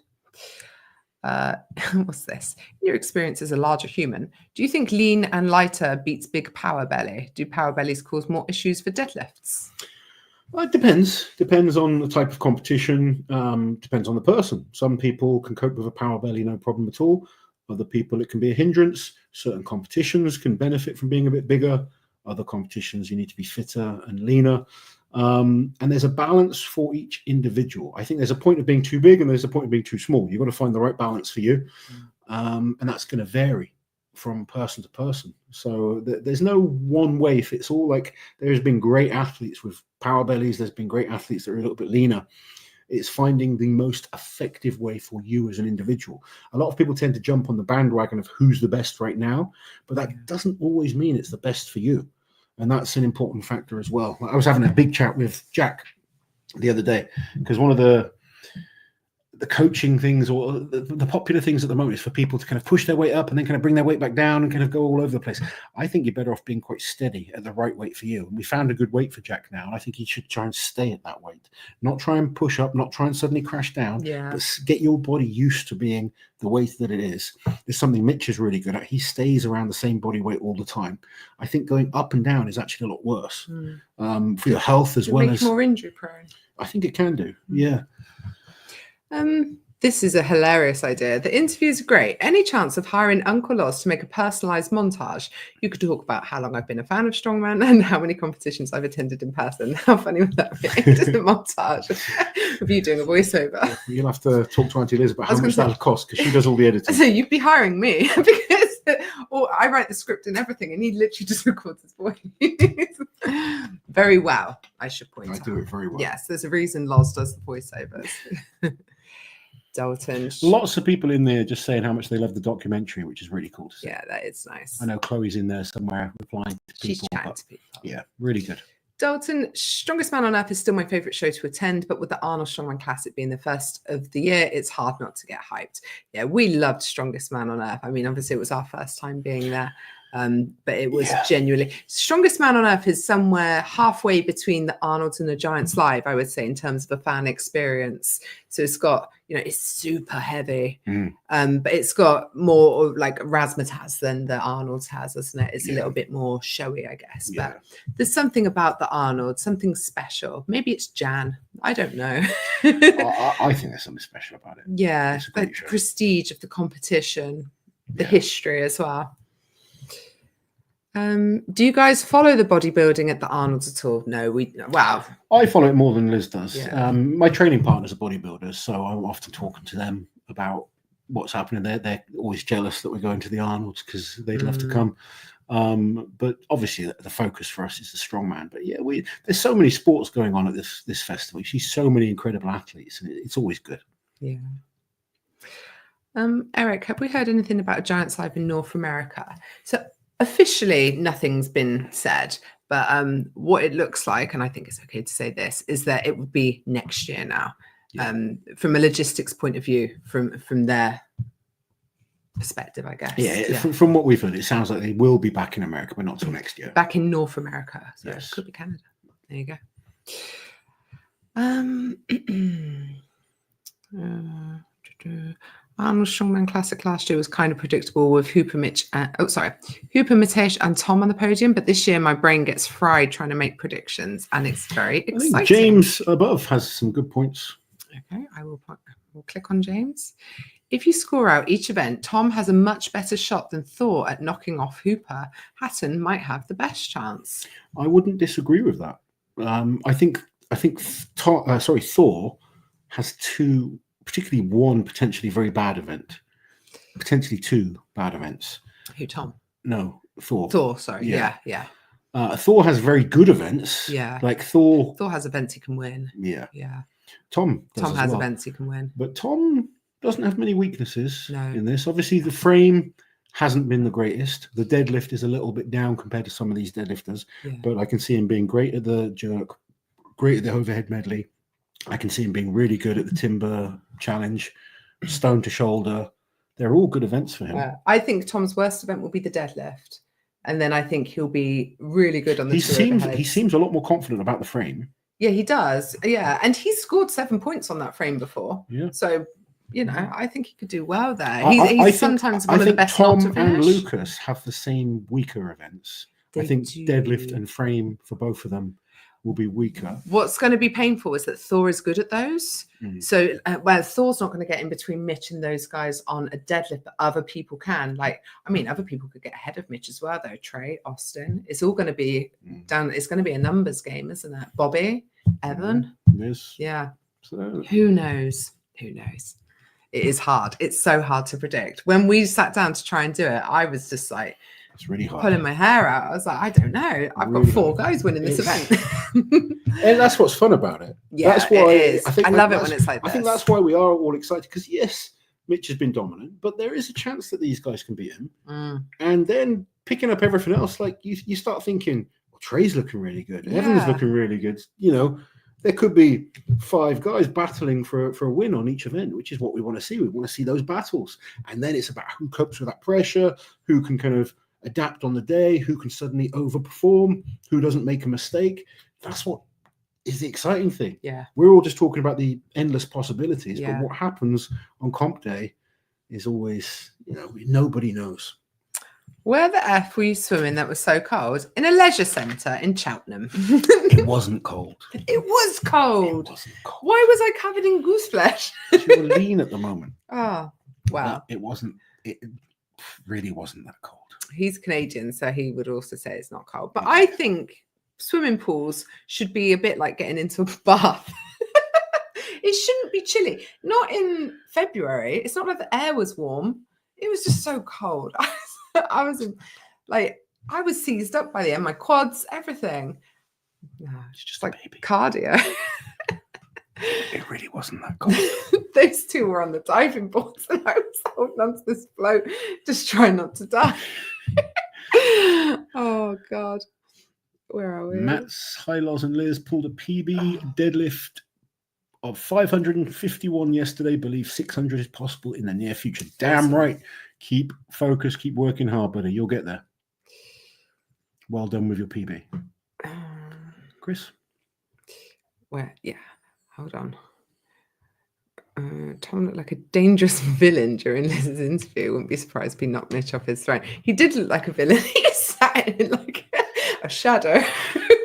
What's this? In your experience as a larger human, do you think lean and lighter beats big power belly? Do power bellies cause more issues for deadlifts? Well, it depends. Depends on the type of competition. Depends on the person. Some people can cope with a power belly, no problem at all. Other people, it can be a hindrance. Certain competitions can benefit from being a bit bigger. Other competitions, you need to be fitter and leaner. And there's a balance for each individual. I think there's a point of being too big and there's a point of being too small. You've got to find the right balance for you. And that's going to vary from person to person. So there's no one way fits all. Like, there's been great athletes with power bellies. There's been great athletes that are a little bit leaner. It's finding the most effective way for you as an individual. A lot of people tend to jump on the bandwagon of who's the best right now, but that doesn't always mean it's the best for you. And that's an important factor as well. I was having a big chat with Jack the other day, because one of the coaching things, or the popular things at the moment, is for people to kind of push their weight up and then kind of bring their weight back down and kind of go all over the place. I think you're better off being quite steady at the right weight for you. And we found a good weight for Jack now, and I think he should try and stay at that weight, not try and push up, not try and suddenly crash down, but get your body used to being the weight that it is. There's something Mitch is really good at. He stays around the same body weight all the time. I think going up and down is actually a lot worse for your health, as well as more injury prone. I think it can do. Yeah. This is a hilarious idea. The interviews are great. Any chance of hiring Uncle Loz to make a personalised montage? You could talk about how long I've been a fan of Strongman and how many competitions I've attended in person. How funny would that be? Just a montage of you doing a voiceover. You'll have to talk to Auntie Liz about how much that'll cost, because she does all the editing. So you'd be hiring me, because I write the script and everything, and he literally just records his voice. Very well, I should point out. I do it very well. Yes, there's a reason Loz does the voiceovers. Dalton. Lots of people in there just saying how much they love the documentary, which is really cool to see. Yeah, that is nice. I know Chloe's in there somewhere replying to people. She's chatting to people. Yeah, really good. Dalton, Strongest Man on Earth is still my favourite show to attend, but with the Arnold Strongman Classic being the first of the year, it's hard not to get hyped. Yeah, we loved Strongest Man on Earth. I mean, obviously it was our first time being there. But it was genuinely Strongest Man on Earth is somewhere halfway between the Arnold's and the Giants Live, I would say, in terms of a fan experience. So it's got, it's super heavy, but it's got more of like razzmatazz than the Arnold's has, isn't it? It's a little bit more showy, I guess. But there's something about the Arnold, something special. Maybe it's Jan. I don't know. I think there's something special about it. Yeah, the prestige of the competition, the history as well. Do you guys follow the bodybuilding at the Arnold's at all? No, I follow it more than Liz does. Yeah. My training partners are bodybuilders, so I'm often talking to them about what's happening. They're always jealous that we're going to the Arnold's because they'd love to come. But obviously the focus for us is the strongman. But yeah, there's so many sports going on at this festival. You see so many incredible athletes, and it's always good. Yeah. Eric, have we heard anything about Giants Live in North America? So officially, nothing's been said, but what it looks like, and I think it's okay to say this, is that it would be next year now. From a logistics point of view, from their perspective, I guess. Yeah. From what we've heard, it sounds like they will be back in America, but not till next year. Back in North America. So yes. It could be Canada. There you go. Arnold Strongman Classic last year was kind of predictable with Hooper Mitesh and Tom on the podium, but this year my brain gets fried trying to make predictions, and it's very exciting. I think James above has some good points. Okay, we'll click on James. If you score out each event, Tom has a much better shot than Thor at knocking off Hooper. Hatton might have the best chance. I wouldn't disagree with that. I think Thor has two. Particularly one potentially very bad event, potentially two bad events. Who, Tom? No, Thor. Thor, sorry. Yeah. Thor has very good events. Yeah. Like Thor has events he can win. Yeah. Tom has events he can win. But Tom doesn't have many weaknesses in this. Obviously, the frame hasn't been the greatest. The deadlift is a little bit down compared to some of these deadlifters. Yeah. But I can see him being great at the jerk, great at the overhead medley. I can see him being really good at the timber challenge, stone to shoulder. They're all good events for him. I think Tom's worst event will be the deadlift. And then I think he'll be really good on the He seems a lot more confident about the frame. Yeah, he does. Yeah. And he's scored 7 points on that frame before. Yeah. So, I think he could do well there. He's sometimes one of the best. Tom and Lucas have the same weaker events. I think deadlift and frame for both of them will be weaker. What's going to be painful is that Thor is good at those. So, Thor's not going to get in between Mitch and those guys on a deadlift, but other people can. Like, I mean, other people could get ahead of Mitch as well, though. Trey, Austin. It's all going to be down. It's going to be a numbers game, isn't it? Bobby, Evan. Yes. Yeah. So. Who knows? Who knows? It is hard. It's so hard to predict. When we sat down to try and do it, I was just like, it's really hard. Pulling my hair out. I was like, I don't know. I've got 4 guys winning this event. And that's what's fun about it. Yeah, that's why it is. I love it when it's like this. I think that's why we are all excited, because yes, Mitch has been dominant, but there is a chance that these guys can beat him. And then picking up everything else, like you start thinking, well, Trey's looking really good. Yeah. Evan's looking really good. You know, there could be 5 guys battling for a win on each event, which is what we want to see. We want to see those battles. And then it's about who copes with that pressure, who can kind of adapt on the day, who can suddenly overperform, who doesn't make a mistake. That's what is the exciting thing. Yeah. We're all just talking about the endless possibilities, Yeah. but what happens on comp day is always, you know, nobody knows. Where the F were you swimming that was so cold? In a leisure centre in Cheltenham. It wasn't cold. It was cold. It wasn't cold. Why was I covered in goose flesh? You were lean at the moment. Oh, wow. It really wasn't that cold. He's Canadian, so he would also say it's not cold. But I think swimming pools should be a bit like getting into a bath. It shouldn't be chilly. Not in February. It's not like the air was warm. It was just so cold. I was seized up by the end. My quads, everything. No, it's just like cardio. It really wasn't that cold. Those 2 were on the diving boards and I was holding onto this float, just trying not to die. Oh, God. Where are we? Matt's Loz and Liz pulled a PB deadlift of 551 yesterday. Believe 600 is possible in the near future. Damn right. Keep focused. Keep working hard, buddy. You'll get there. Well done with your PB. Chris? Where? Yeah. Hold on. Tom looked like a dangerous villain during Liz's interview. Wouldn't be surprised if he knocked Mitch off his throne. He did look like a villain. He sat in like a shadow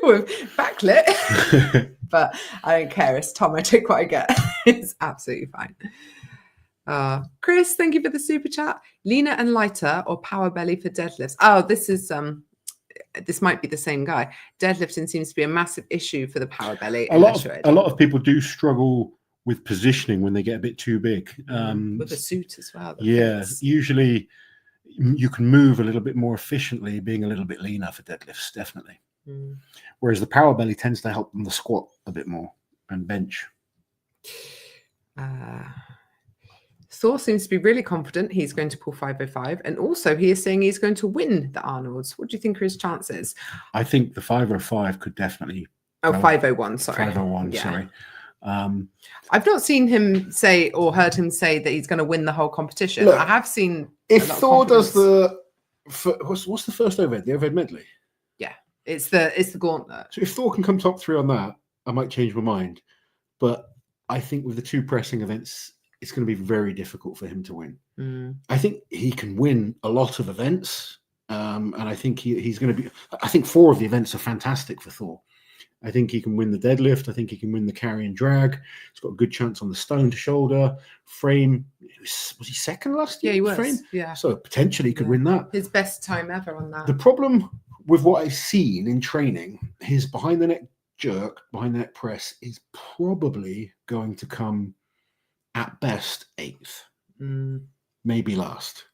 with backlit. But I don't care. It's Tom. I take what I get. It's absolutely fine. Chris, thank you for the super chat. Leaner and lighter or power belly for deadlifts? Oh, this might be the same guy. Deadlifting seems to be a massive issue for the power belly. A lot of people do struggle with positioning when they get a bit too big. With a suit as well. Yeah, usually you can move a little bit more efficiently being a little bit leaner for deadlifts, definitely. Whereas the power belly tends to help them the squat a bit more and bench. Thor seems to be really confident he's going to pull 505, and also he is saying he's going to win the Arnolds. What do you think are his chances? I think the 505 could definitely. 501, sorry. 501, yeah. Sorry. I've not seen him say or heard him say that he's going to win the whole competition. Look, I have seen. If Thor does what's the first overhead? The overhead medley. Yeah, it's the gauntlet. So if Thor can come top 3 on that, I might change my mind. But I think with the 2 pressing events, it's going to be very difficult for him to win. I think he can win a lot of events, and I think he's going to be. I think 4 of the events are fantastic for Thor. I think he can win the deadlift. I think he can win the carry and drag. He's got a good chance on the stone to shoulder frame. Was he second last year? Yeah, he was. Frame? Yeah. So potentially he could win that. His best time ever on that. The problem with what I've seen in training, his behind the neck jerk, behind the neck press is probably going to come at best 8th, maybe last.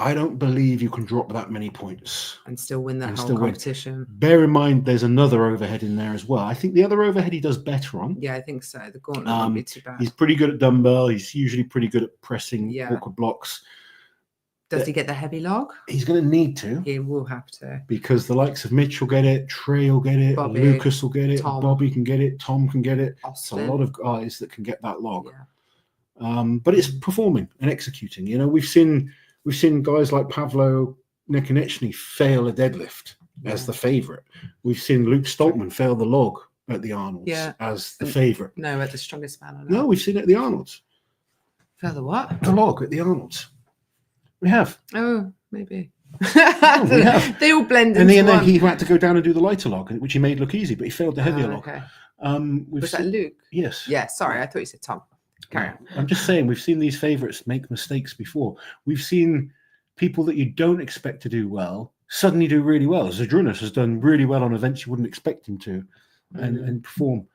I don't believe you can drop that many points and still win that whole competition. Bear in mind, there's another overhead in there as well. I think the other overhead he does better on. Yeah, I think so. The gauntlet won't be too bad. He's pretty good at dumbbell. He's usually pretty good at pressing awkward blocks. Does he get the heavy log? He's going to need to. He will have to. Because the likes of Mitch will get it, Trey will get it, Bobby, Lucas will get it, Tom. Bobby can get it, Tom can get it. Austin. It's a lot of guys that can get that log. Yeah. But it's performing and executing. You know, we've seen guys like Pavlo Nekonechny fail a deadlift as the favorite. We've seen Luke Stoltman fail the log at the Arnolds as the favorite. No, at the strongest man. No, we've seen it at the Arnolds. Fail the what? The log at the Arnolds. We have. Oh, maybe. we have. They all blend And into then one. he had to go down and do the lighter log, which he made look easy, but he failed the heavier log. Okay. Was that Luke? Yes. Yeah, sorry, I thought you said Tom. Carry on. I'm just saying, we've seen these favourites make mistakes before. We've seen people that you don't expect to do well suddenly do really well. Zadrunas has done really well on events you wouldn't expect him to, and perform.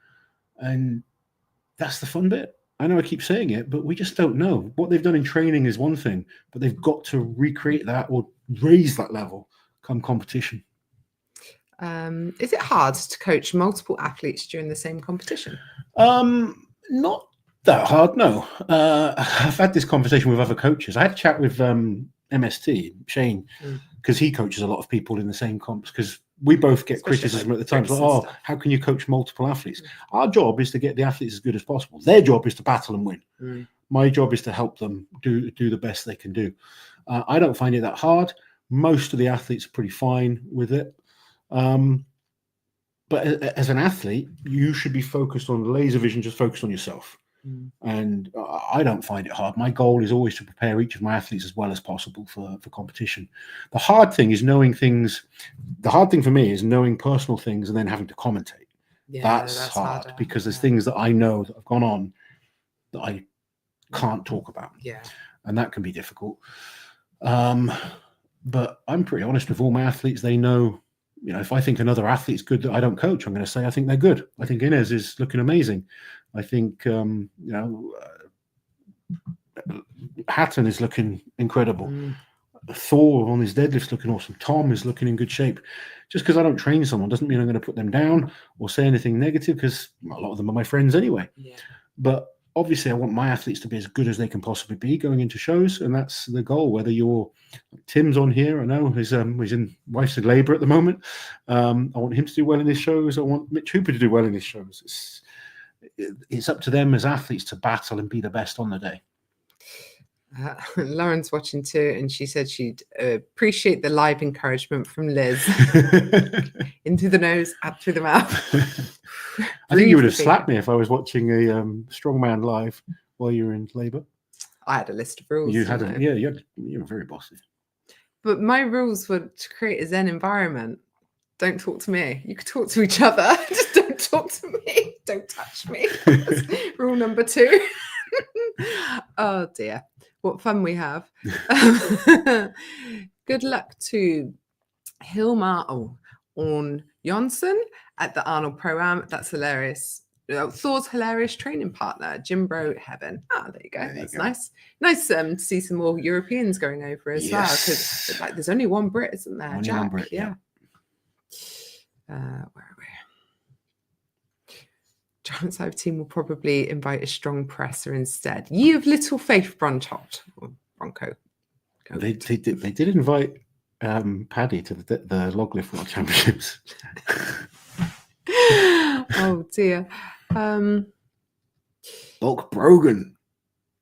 And that's the fun bit. I know I keep saying it, but we just don't know. What they've done in training is one thing, but they've got to recreate that or raise that level come competition. Is it hard to coach multiple athletes during the same competition? Not that hard, no. I've had this conversation with other coaches. I had a chat with MST, Shane, because he coaches a lot of people in the same comps, because we both get criticism at the time. Like, how can you coach multiple athletes? Our job is to get the athletes as good as possible. Their job is to battle and win. My job is to help them do the best they can do. I don't find it that hard. Most of the athletes are pretty fine with it. But as an athlete, you should be focused on laser vision, just focused on yourself. And I don't find it hard. My goal is always to prepare each of my athletes as well as possible for competition. The hard thing is knowing things. The hard thing for me is knowing personal things and then having to commentate. Yeah, that's hard harder, because there's things that I know that have gone on that I can't talk about. Yeah. And that can be difficult. But I'm pretty honest with all my athletes. They know, if I think another athlete's good that I don't coach, I'm going to say I think they're good. I think Inez is looking amazing. I think, Hatton is looking incredible. Thor on his deadlift's looking awesome. Tom is looking in good shape. Just because I don't train someone doesn't mean I'm going to put them down or say anything negative, because a lot of them are my friends anyway. Yeah. But obviously, I want my athletes to be as good as they can possibly be going into shows, and that's the goal. Whether you're Tim's on here, I know he's in wife's in labour at the moment. I want him to do well in his shows. I want Mitch Hooper to do well in his shows. It's up to them as athletes to battle and be the best on the day. Lauren's watching too, and she said she'd appreciate the live encouragement from Liz. Into the nose, out through the mouth. I think you would have slapped me if I was watching a strongman live while you were in labour. I had a list of rules. You had you were very bossy. But my rules were to create a zen environment. Don't talk to me. You could talk to each other. Just don't talk to me. Don't touch me. That's rule number 2. Oh dear. What fun we have. Good luck to Hilmar on Jonsson at the Arnold Pro-Am. That's hilarious. Thor's hilarious training partner, Jimbro Heaven. There you go. That's nice. Nice to see some more Europeans going over as well. Because there's only one Brit, isn't there? Only Jack. One Brit, yeah. Where are we? Giants Live team will probably invite a strong presser instead. Ye of little faith, Bronco. They did invite Paddy to the log lift world championships. Oh dear. Bulk Brogan.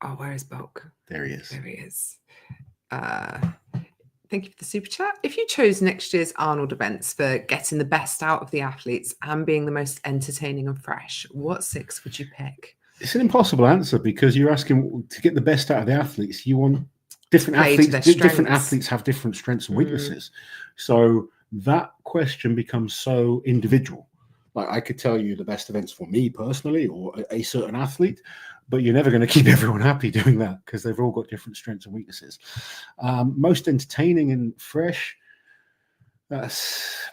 Oh, where is Bulk? There he is. There he is. Thank you for the super chat. If you chose next year's Arnold events for getting the best out of the athletes and being the most entertaining and fresh, what 6 would you pick? It's an impossible answer, because you're asking to get the best out of the athletes. You want different athletes. Different athletes have different strengths and weaknesses. So that question becomes so individual. Like, I could tell you the best events for me personally or a certain athlete, but you're never going to keep everyone happy doing that, because they've all got different strengths and weaknesses. Most entertaining and fresh. That's,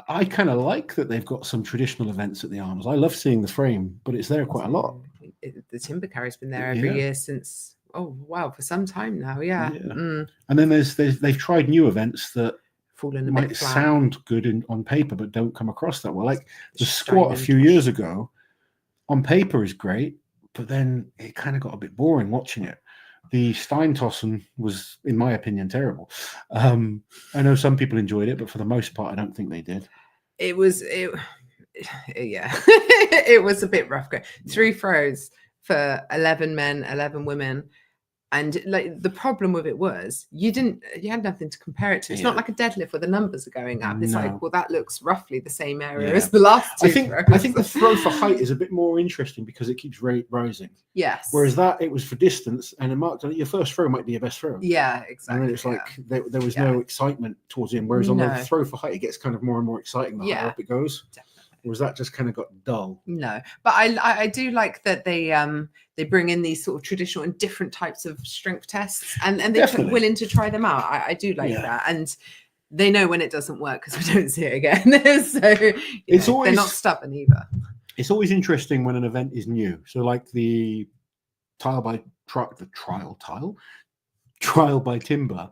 I kind of like that they've got some traditional events at the Arnold's. I love seeing the frame, but it's there quite a lot. The timber carry's been there every year since, for some time now. Yeah. And then they've tried new events that might sound good on paper, but don't come across that well. Like the squat a few years ago, on paper is great, but then it kind of got a bit boring watching it. The Steintossen was, in my opinion, terrible. I know some people enjoyed it, but for the most part, I don't think they did. It was it was a bit rough. 3 throws for 11 men, 11 women. And like the problem with it was you had nothing to compare it to. It's not like a deadlift where the numbers are going up. It's like, well, that looks roughly the same area as the last two. I think the throw for height is a bit more interesting because it keeps rising. Yes. Whereas it was for distance, and in marked your first throw might be your best throw. Yeah, exactly. And then it's like there was no excitement towards the end. Whereas on the throw for height, it gets kind of more and more exciting the higher up it goes. Definitely. Or was that just kind of got dull? No, but I do like that they bring in these sort of traditional and different types of strength tests, and they're willing to try them out. I do like that, and they know when it doesn't work because we don't see it again. So they're not stubborn either. It's always interesting when an event is new. So like the trial by timber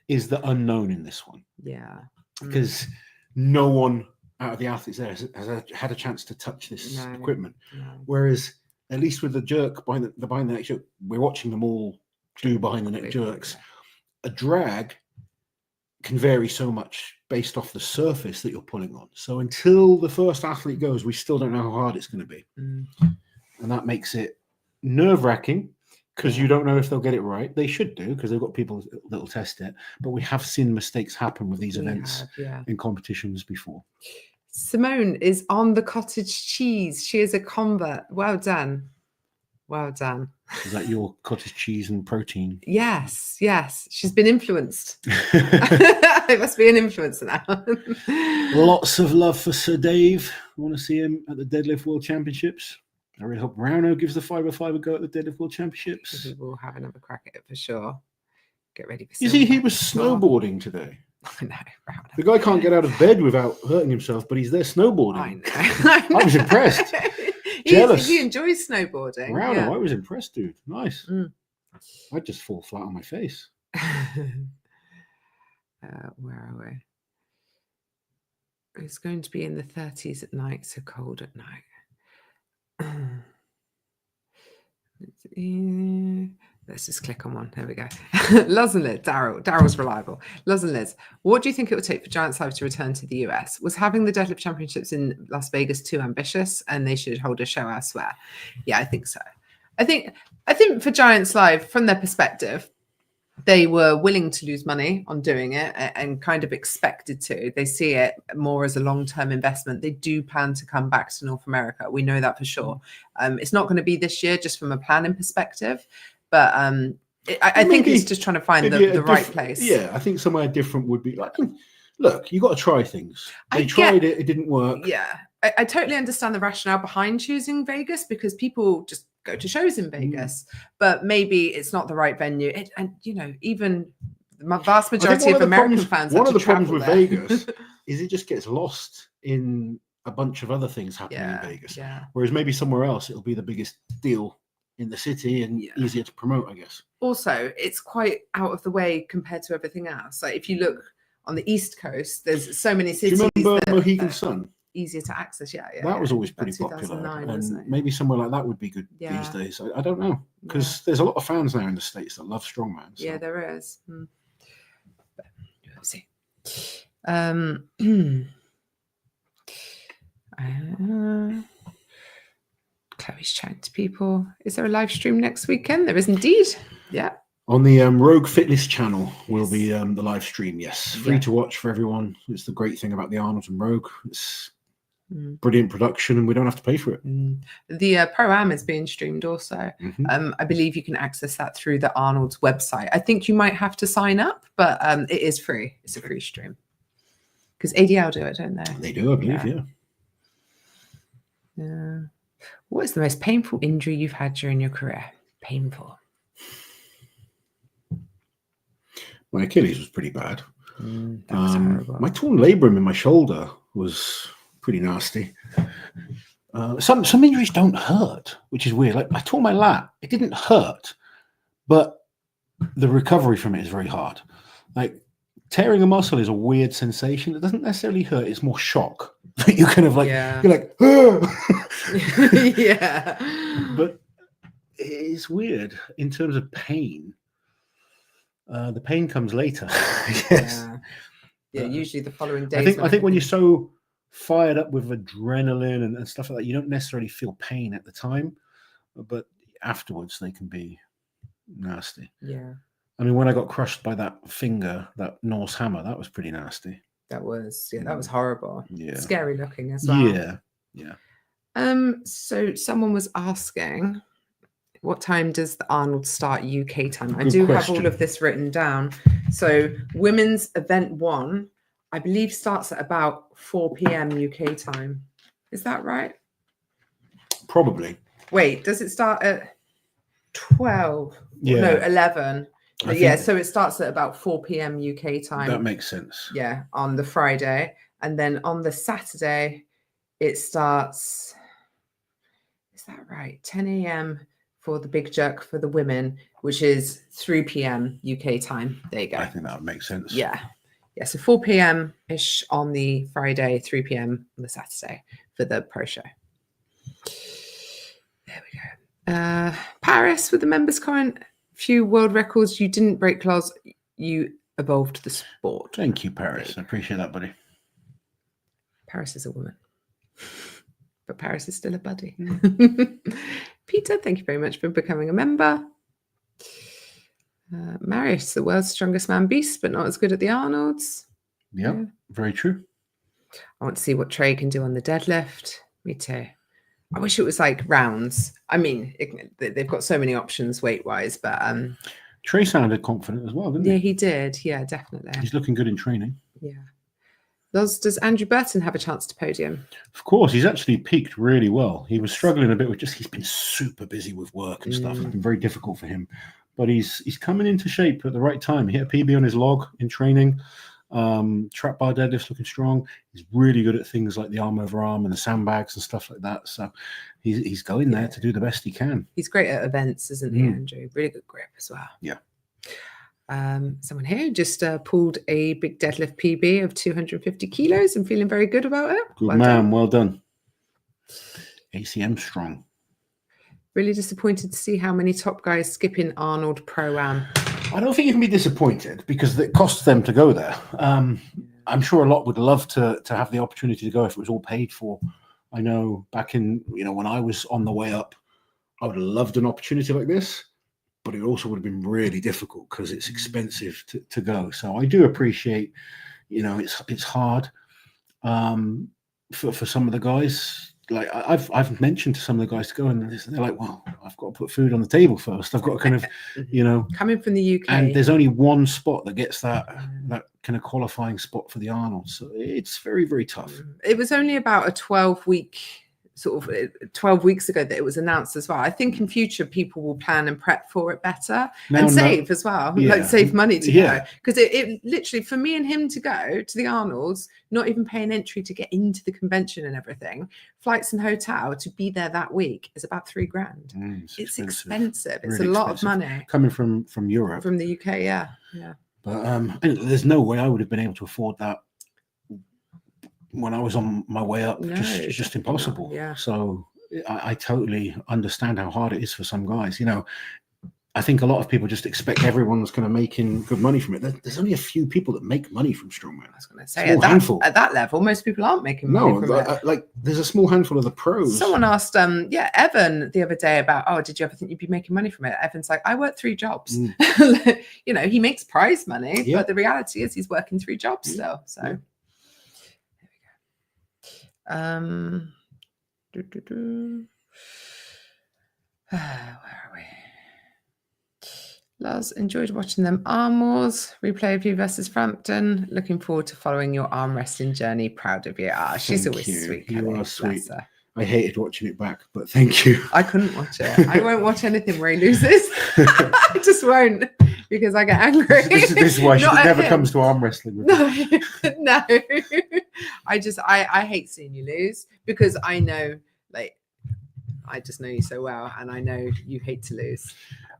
is the unknown in this one. Yeah, because no one out of the athletes there has had a chance to touch this equipment. No. Whereas at least with the jerk behind the neck jerk, we're watching them all do behind the neck jerks. A drag can vary so much based off the surface that you're pulling on. So until the first athlete goes, we still don't know how hard it's going to be. And that makes it nerve-wracking because you don't know if they'll get it right. They should do because they've got people that will test it. But we have seen mistakes happen with these events in competitions before. Simone is on the cottage cheese. She is a convert. Well done. Well done. Is that your cottage cheese and protein? Yes. She's been influenced. It must be an influencer now. Lots of love for Sir Dave. I want to see him at the Deadlift World Championships. I really hope Rauno gives the 505 a go at the Deadlift World Championships. We'll have another crack at it for sure. Get ready for You see, he was snowboarding today. I know, Rauno. The guy can't get out of bed without hurting himself, but he's there snowboarding. I know. I was impressed. Jealous. He enjoys snowboarding. Rauno, I was impressed, dude. Nice. I'd just fall flat on my face. Where are we? It's going to be in the 30s at night, so cold at night. Let's just click on one. There we go. Loz and Liz, Daryl's reliable. Loz and Liz, what do you think it would take for Giants Live to return to the US? Was having the Deadlift Championships in Las Vegas too ambitious, and they should hold a show elsewhere? Yeah, I think so. I think for Giants Live, from their perspective, they were willing to lose money on doing it and kind of expected to. They see it more as a long-term investment. They do plan to come back to North America. We know that for sure. It's not going to be this year, just from a planning perspective. But I think it's just trying to find the right place. Yeah, I think somewhere different would be like, look, you got to try things. They tried it, it didn't work. Yeah, I totally understand the rationale behind choosing Vegas because people just go to shows in Vegas, but maybe it's not the right venue. Even the vast majority of American fans. One of the problems with Vegas is it just gets lost in a bunch of other things happening in Vegas. Yeah. Whereas maybe somewhere else it'll be the biggest deal in the city and easier to promote, I guess. Also, it's quite out of the way compared to everything else. Like if you look on the East Coast, there's so many cities. Do you remember Mohegan Sun? Easier to access, that was always pretty popular, and maybe somewhere like that would be good these days. I don't know, because there's a lot of fans now in the States that love strongman. So. Yeah, there is. Let's see. Chloe's chatting to people. Is there a live stream next weekend? There is indeed. Yeah. On the Rogue Fitness channel will be the live stream. Yes, free to watch for everyone. It's the great thing about the Arnold and Rogue. It's brilliant production, and we don't have to pay for it. The Pro-Am is being streamed also. I believe you can access that through the Arnold's website. I think you might have to sign up, but it is free. It's a free stream. Because ADL do it, don't they? They do, I believe, yeah. What is the most painful injury you've had during your career? Painful. My Achilles was pretty bad. That was horrible. My torn labrum in my shoulder was pretty nasty. Some injuries don't hurt, which is weird. Like I tore my lat, it didn't hurt, but the recovery from it is very hard. Like tearing a muscle is a weird sensation. It doesn't necessarily hurt; it's more shock. You kind of like you're like, But it's weird in terms of pain. The pain comes later. Usually the following day. I think when you're so fired up with adrenaline and stuff like that, you don't necessarily feel pain at the time, but afterwards they can be Nasty. Yeah. I mean, when I got crushed by that finger, that Norse hammer, that was pretty nasty. That was horrible. Yeah. Scary looking as well. Yeah. So someone was asking, what time does the Arnold start UK time? I Good do question. have all of this written down. So women's event 1, I believe, starts at about 4 p.m. UK time. Is that right? Probably. Wait, does it start at 12? Yeah. No, 11. I Yeah, think so it starts at about 4 p.m. UK time. that makes sense. Yeah, on the Friday. And then on the Saturday, it starts, is that right? 10 a.m. for the big jerk for the women, which is 3 p.m. UK time. There you go. I think that would make sense. Yeah. Yeah, so 4 p.m.-ish on the Friday, 3 p.m. on the Saturday for the pro show. There we go. Paris with the members comment. Few world records. You didn't break, Loz. You evolved the sport. Thank you, Paris. I appreciate that, buddy. Paris is a woman. But Paris is still a buddy. Peter, thank you very much for becoming a member. Marius, the world's strongest man beast, but not as good at the Arnolds. Yep, yeah, very true. I want to see what Trey can do on the deadlift. Me too. I wish it was like rounds. I mean, they've got so many options weight-wise, but... Trey sounded confident as well, didn't he? Yeah, he did. Yeah, definitely. He's looking good in training. Yeah. Does Andrew Burton have a chance to podium? Of course, he's actually peaked really well. He was struggling a bit with he's been super busy with work and stuff. It's been very difficult for him. But he's coming into shape at the right time. He hit a PB on his log in training. Trap bar deadlift's looking strong. He's really good at things like the arm over arm and the sandbags and stuff like that. So he's going there to do the best he can. He's great at events, isn't he, Andrew? Really good grip as well. Yeah. Someone here just pulled a big deadlift PB of 250 kilos and feeling very good about it. Good man. Well done. ACM strong. Really disappointed to see how many top guys skipping Arnold Pro-Am. I don't think you can be disappointed because it costs them to go there. I'm sure a lot would love to have the opportunity to go if it was all paid for. I know back in, when I was on the way up, I would have loved an opportunity like this, but it also would have been really difficult because it's expensive to go. So I do appreciate, it's hard for some of the guys. Like I've mentioned to some of the guys to go, and they're like, "Well, I've got to put food on the table first. I've got to kind of, coming from the UK, and there's only one spot that gets that kind of qualifying spot for the Arnold. So it's very, very tough." It was only about a 12-week. Sort of 12 weeks ago that it was announced as well. I think in future people will plan and prep for it better and save as well, like save money to go. Because it literally, for me and him to go to the Arnolds, not even paying entry to get into the convention and everything, flights and hotel to be there that week is about $3,000. It's expensive. It's really a lot of money coming from Europe, from the UK. Yeah. But there's no way I would have been able to afford that when I was on my way up. It's just impossible. Yeah. So I totally understand how hard it is for some guys. I think a lot of people just expect everyone's going to making good money from it. There's only a few people that make money from strongman. I was going to say at that level, most people aren't making money from it. Like there's a small handful of the pros. Someone asked, Evan the other day about, did you ever think you'd be making money from it? Evan's like, I work 3 jobs. He makes prize money, but the reality is he's working 3 jobs still. So. Where are we? Loz, enjoyed watching them arm wars. Replay of you versus Frampton. Looking forward to following your arm wresting journey. Proud of you. She's always sweet. You are sweet. I hated watching it back, but thank you. I couldn't watch it. I won't watch anything where he loses. I just won't because I get angry. This is why she never comes to arm wrestling with me. No. I hate seeing you lose because I know, I just know you so well, and I know you hate to lose.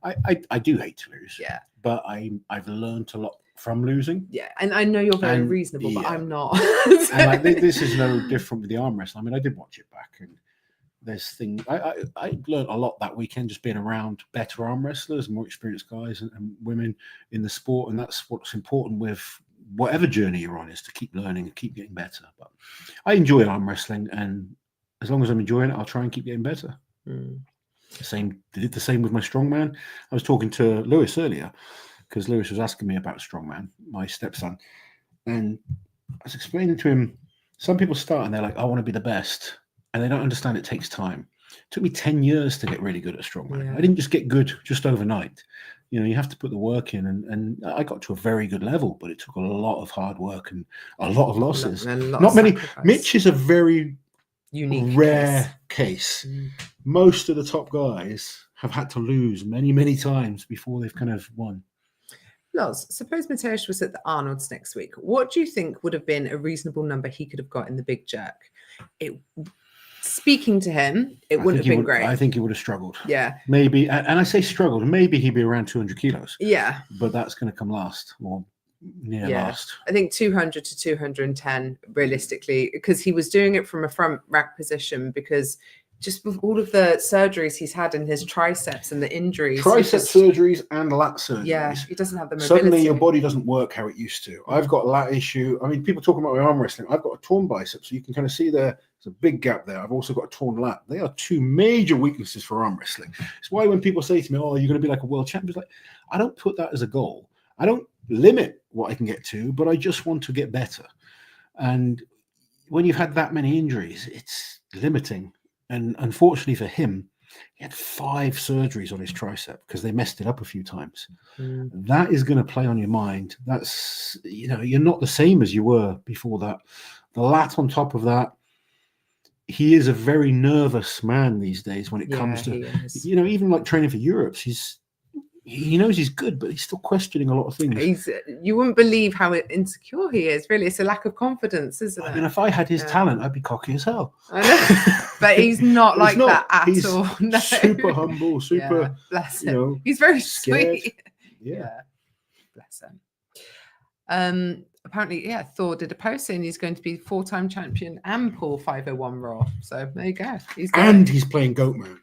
I do hate to lose. Yeah. But I've learned a lot from losing. Yeah, and I know you're very reasonable, but I'm not. And this is no different with the arm wrestling. I mean, I did watch it back, and there's things I learned a lot that weekend just being around better arm wrestlers, more experienced guys and women in the sport, and that's what's important with whatever journey you're on, is to keep learning and keep getting better. But I enjoy arm wrestling, and as long as I'm enjoying it, I'll try and keep getting better. Did the same with my strongman. I was talking to Lewis earlier because Lewis was asking me about strongman, my stepson, and I was explaining to him. Some people start and they're like, "I want to be the best," and they don't understand it takes time. It took me 10 years to get really good at strongman. Yeah. I didn't just get good just overnight. You have to put the work in, and I got to a very good level, but it took a lot of hard work and a lot of losses. Not many. Sacrifice. Mitch is a very unique, rare case. Most of the top guys have had to lose many, many times before they've kind of won. Loz, suppose Mateusz was at the Arnold's next week. What do you think would have been a reasonable number he could have got in the big jerk? Speaking to him, it wouldn't have been great. I think he would have struggled. Yeah. Maybe, and I say struggled, maybe he'd be around 200 kilos. Yeah. But that's going to come last, or near last. I think 200 to 210, realistically, because he was doing it from a front rack position, because just with all of the surgeries he's had in his triceps and the injuries. Surgeries and lat surgeries. Yeah, he doesn't have the mobility. Suddenly your body doesn't work how it used to. I've got a lat issue. I mean, people talking about my arm wrestling. I've got a torn bicep, so you can kind of see there's a big gap there. I've also got a torn lat. They are two major weaknesses for arm wrestling. It's why when people say to me, "Oh, you're going to be like a world champion," it's like, I don't put that as a goal. I don't limit what I can get to, but I just want to get better. And when you've had that many injuries, it's limiting. And unfortunately for him, he had 5 surgeries on his tricep because they messed it up a few times. That is going to play on your mind. That's, you're not the same as you were before that. The lat on top of that, he is a very nervous man these days when it comes to, even like training for Europe. He knows he's good, but he's still questioning a lot of things. You wouldn't believe how insecure he is. Really, it's a lack of confidence, isn't it? I mean, if I had his talent, I'd be cocky as hell. I know, but he's not like that at all. No. Super humble, super. Bless him. He's very sweet. Yeah, bless him. Apparently, Thor did a post saying he's going to be 4-time champion and pull 501 Raw. So there you go. He's playing Goatman.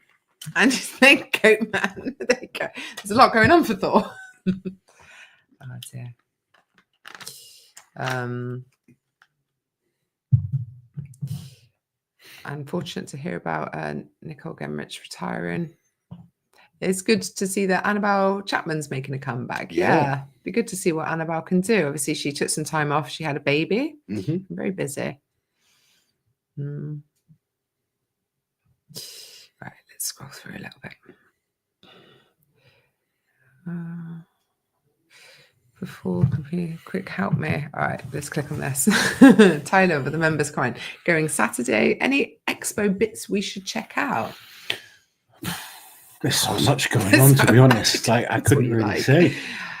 And he's playing Goatman. There you go. There's a lot going on for Thor. Oh dear. Unfortunate to hear about Nicole Gemrich retiring. It's good to see that Annabelle Chapman's making a comeback. Yeah. Be good to see what Annabelle can do. Obviously, she took some time off. She had a baby. Very busy. Right, let's scroll through a little bit. Before quick help me. All right, let's click on this. Tyler with the members comment. Going Saturday. Any expo bits we should check out? There's so much going on, to be honest. I couldn't really say.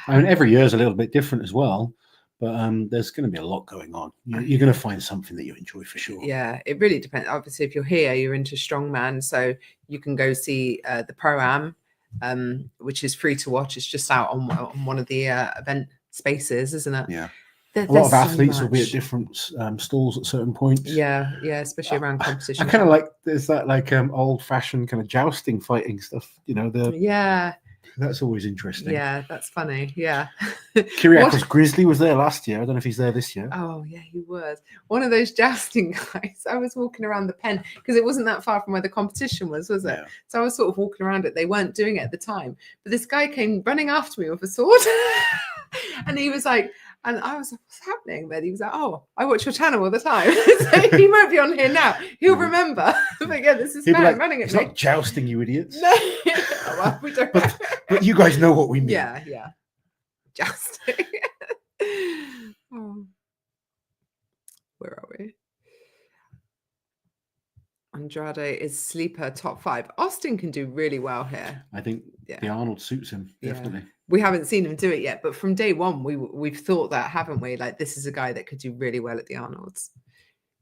I mean, every year is a little bit different as well. But there's going to be a lot going on. You're going to find something that you enjoy for sure. Yeah, it really depends. Obviously, if you're here, you're into strongman, so you can go see the Pro-Am, which is free to watch. It's just out on one of the event spaces, isn't it? Yeah. A lot of athletes will be at different stalls at certain points. Yeah, especially around competition. I kind of like, there's that old-fashioned kind of jousting fighting stuff. That's always interesting. Yeah, that's funny. Yeah. Kyriakos Grizzly was there last year. I don't know if he's there this year. Oh, yeah, he was. One of those jousting guys. I was walking around the pen because it wasn't that far from where the competition was it? Yeah. So I was sort of walking around it. They weren't doing it at the time. But this guy came running after me with a sword. And he was like, and I was like, what's happening? But he was like, oh, I watch your channel all the time. So he won't be on here now. He'll remember. But yeah, this is man running at me. It's not jousting, you idiots. No. Well, we don't. But you guys know what we mean. Yeah. Jousting. Where are we? Andrade is sleeper top 5. Austin can do really well here. I think the Arnold suits him, definitely. We haven't seen him do it yet, but from day one, we've thought that, haven't we? Like, this is a guy that could do really well at the Arnolds.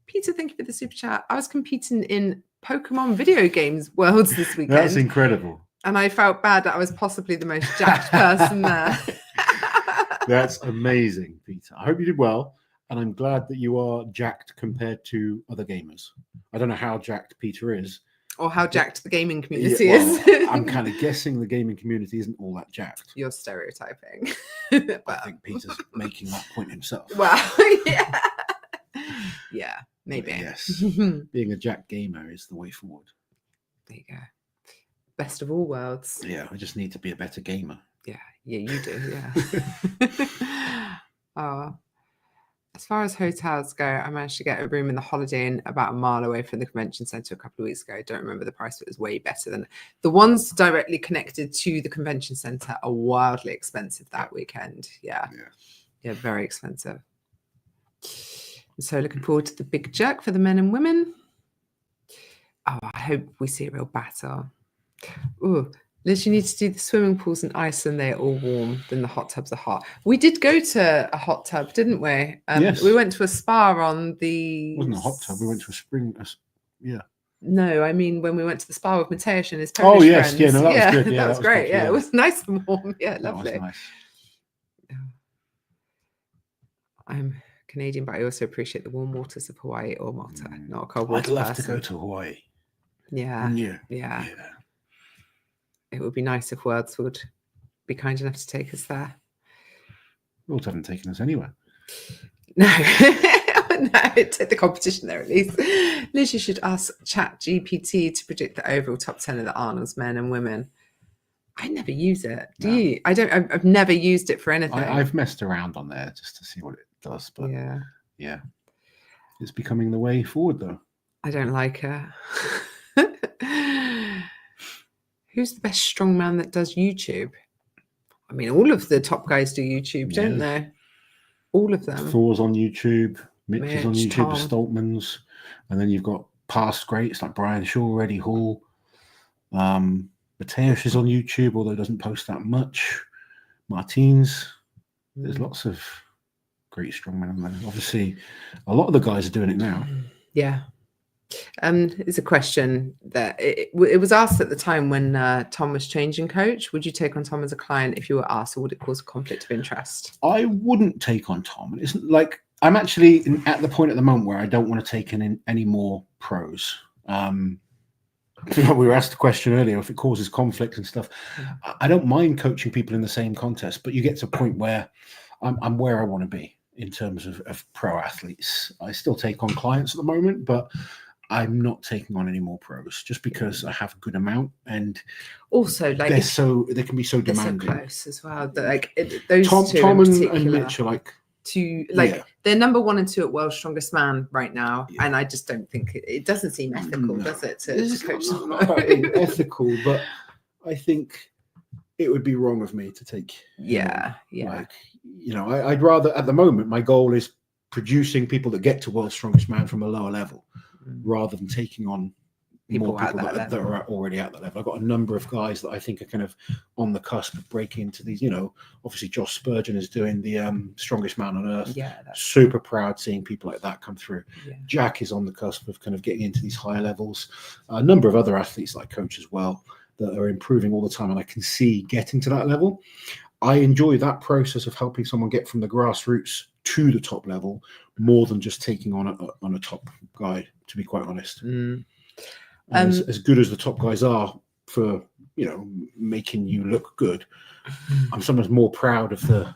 Peter, thank you for the super chat. I was competing in Pokemon video games worlds this weekend. That's incredible. And I felt bad that I was possibly the most jacked person there. That's amazing, Peter. I hope you did well. And I'm glad that you are jacked compared to other gamers. I don't know how jacked Peter is. Or how jacked the gaming community is. I'm kind of guessing the gaming community isn't all that jacked. You're stereotyping. I think Peter's making that point himself. Well, yeah. Yeah, maybe. But yes. Being a jacked gamer is the way forward. There you go. Best of all worlds. Yeah, I just need to be a better gamer. Yeah, you do. Yeah. As far as hotels go, I managed to get a room in the Holiday Inn about a mile away from the convention centre a couple of weeks ago. I don't remember the price, but it was way better than the ones directly connected to the convention centre are wildly expensive that weekend. Yeah, very expensive. So looking forward to the big jerk for the men and women. Oh, I hope we see a real battle. Ooh, Liz, you need to do the swimming pools in Iceland. They're all warm, then the hot tubs are hot. We did go to a hot tub, didn't we? Yes. We went to a spa on the... It wasn't a hot tub. We went to a spring... Yeah. No, I mean when we went to the spa with Mateusz and his Polish friends. Yeah, no, that was good. Yeah, that was great. Good, yeah, it was nice and warm. Yeah, lovely. That was nice. I'm Canadian, but I also appreciate the warm waters of Hawaii or Malta, not a cold water. I'd love to go to Hawaii. Yeah. Yeah. It would be nice if Worlds would be kind enough to take us there. Worlds haven't taken us anywhere. No. No, take the competition there at least. Liz, you should ask ChatGPT to predict the overall top 10 of the Arnold's men and women. I never use it. Do you? I've never used it for anything. I've messed around on there just to see what it does. But yeah. It's becoming the way forward, though. I don't like it. Who's the best strongman that does YouTube? I mean, all of the top guys do YouTube, don't they? All of them. Thor's on YouTube. Mitch is on YouTube. Tom. The Stoltmans. And then you've got past greats like Brian Shaw, Eddie Hall. Mateusz is on YouTube, although doesn't post that much. Martins. There's lots of great strongmen on there. Obviously, a lot of the guys are doing it now. Yeah. It's a question that it was asked at the time when Tom was changing coach. Would you take on Tom as a client if you were asked, or would it cause a conflict of interest? I wouldn't take on Tom. It's like I'm actually at the point at the moment where I don't want to take in any more pros. We were asked a question earlier if it causes conflict and stuff. I don't mind coaching people in the same contest, but you get to a point where I'm where I want to be in terms of pro athletes. I still take on clients at the moment, but I'm not taking on any more pros just because I have a good amount, and also like they can be so demanding. So close as well. Those Tom and Mitch are like they're number 1 and 2 at World's Strongest Man right now, and I just don't think it doesn't seem ethical, does it? To coach them. Not about ethical, but I think it would be wrong of me to take. Like, I'd rather at the moment my goal is producing people that get to World's Strongest Man from a lower level, rather than taking on more people that are already at that level. I've got a number of guys that I think are kind of on the cusp of breaking into these. Obviously Josh Spurgeon is doing the Strongest Man on Earth. Yeah, super proud seeing people like that come through. Jack is on the cusp of kind of getting into these higher levels. A number of other athletes that I coach as well that are improving all the time, and I can see getting to that level. I enjoy that process of helping someone get from the grassroots to the top level more than just taking on a top guy, to be quite honest. As good as the top guys are for making you look good, I'm sometimes more proud of the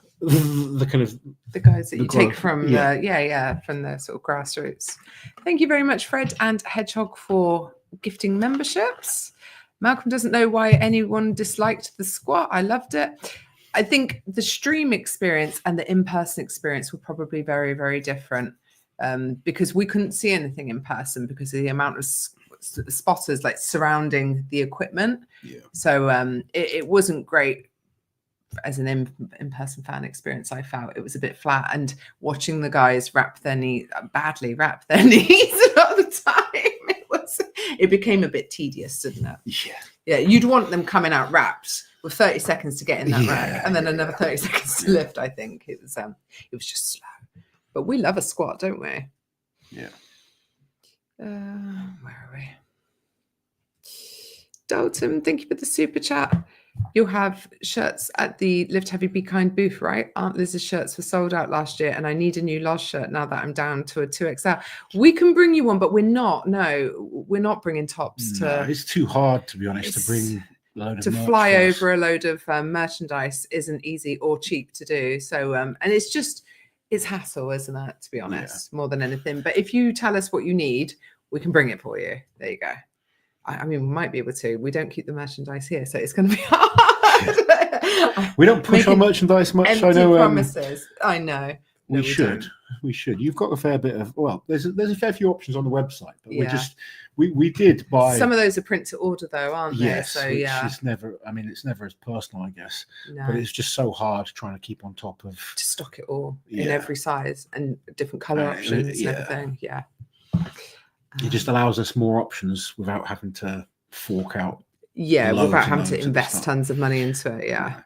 kind of the guys that you take from from the sort of grassroots. Thank you very much, Fred and Hedgehog, for gifting memberships. Malcolm doesn't know why anyone disliked the squat. I loved it. I think the stream experience and the in-person experience were probably very, very different, because we couldn't see anything in person because of the amount of spotters like surrounding the equipment. So it wasn't great as an in-person fan experience. I felt it was a bit flat, and watching the guys badly wrap their knees a lot of the time, it became a bit tedious, didn't it? Yeah, you'd want them coming out wrapped with 30 seconds to get in that rack, and then another 30 seconds to lift. I think it was just slow, but we love a squat, don't we? Where are we? Dalton, thank you for the super chat. You'll have shirts at the Lift Heavy Be Kind booth, right? Aunt Liz's shirts were sold out last year, and I need a new Loz shirt now that I'm down to a 2XL. We can bring you one, but we're not bringing tops. It's too hard, to be honest, to bring a load of fly over a load of merchandise isn't easy or cheap to do. So, and it's hassle, isn't it, to be honest, more than anything. But if you tell us what you need, we can bring it for you. There you go. I mean, we might be able to. We don't keep the merchandise here, so it's going to be hard. We don't push our merchandise much. Empty I know. promises. I know. We should. We should. You've got a fair bit of. Well, there's a fair few options on the website, but we did buy. Some of those are print to order though, aren't they? Yes. So which is never. I mean, it's never as personal, I guess. No. But it's just so hard trying to keep on top of. To stock it all in every size and different color options and everything. Yeah. It just allows us more options without having to fork out. Yeah, without having to invest tons of money into it. Yeah.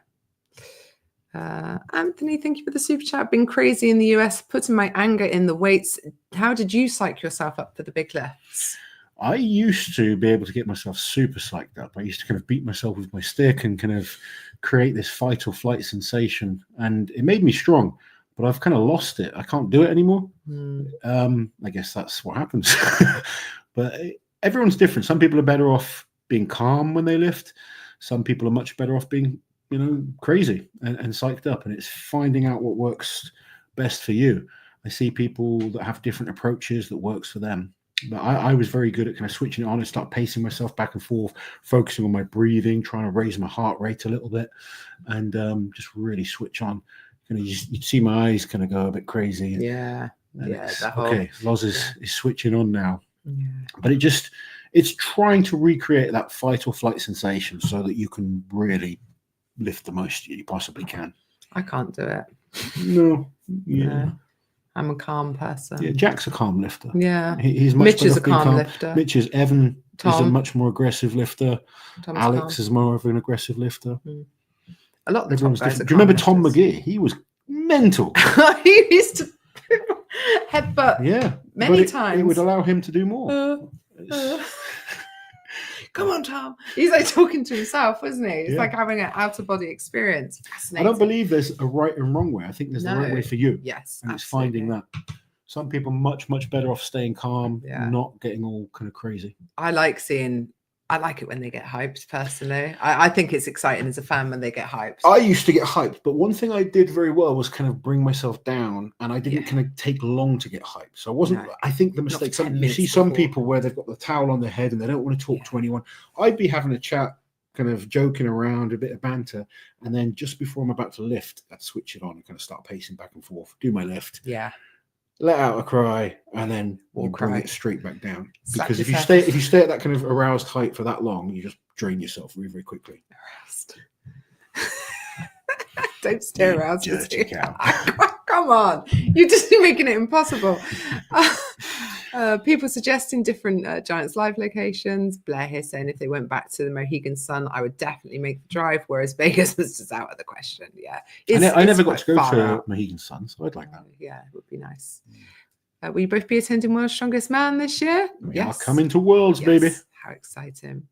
Anthony, thank you for the super chat. Been crazy in the US, putting my anger in the weights. How did you psych yourself up for the big lifts? I used to be able to get myself super psyched up. I used to kind of beat myself with my stick and kind of create this fight or flight sensation, and it made me strong. But I've kind of lost it. I can't do it anymore. I guess that's what happens. But everyone's different. Some people are better off being calm when they lift. Some people are much better off being, crazy and psyched up. And it's finding out what works best for you. I see people that have different approaches that works for them. But I was very good at kind of switching it on and start pacing myself back and forth, focusing on my breathing, trying to raise my heart rate a little bit, and just really switch on. You'd see my eyes kind of go a bit crazy. Yeah. Okay, Loz is switching on now. Yeah. But it's trying to recreate that fight or flight sensation so that you can really lift the most you possibly can. I can't do it. No. Yeah. I'm a calm person. Yeah, Jack's a calm lifter. Yeah. He's much Mitch is a calm lifter. Mitch is Evan Tom. is a much more aggressive lifter. Tom's Alex calm. is more of an aggressive lifter. A lot of the Everyone's top guys different. are Do you remember Tom lifters. McGee? He was mental. He used to headbutt many times. It would allow him to do more. Come on, Tom. He's like talking to himself, isn't he? It's like having an out-of-body experience. Fascinating. I don't believe there's a right and wrong way. I think there's the right way for you. Yes, and it's finding that. Some people are much, much better off staying calm, not getting all kind of crazy. I like it when they get hyped, personally. I think it's exciting as a fan when they get hyped. I used to get hyped, but one thing I did very well was kind of bring myself down, and I didn't kind of take long to get hyped. So I wasn't, I think the mistake, you see some people where they've got the towel on their head and they don't want to talk to anyone. I'd be having a chat, kind of joking around, a bit of banter, and then just before I'm about to lift, I'd switch it on and kind of start pacing back and forth, do my lift. Yeah. Let out a cry, and then you bring it straight back down. Because if you stay at that kind of aroused height for that long, you just drain yourself very, very quickly. Aroused. Don't stay around. Dirty cow. Come on, you're just making it impossible. People suggesting different Giants live locations. Blair here saying if they went back to the Mohegan Sun, I would definitely make the drive, whereas Vegas was just out of the question. Yeah, I never got to go to Mohegan Sun, so I'd like that. Yeah, it would be nice. Will you both be attending World's Strongest Man this year? We are coming to Worlds, baby. How exciting.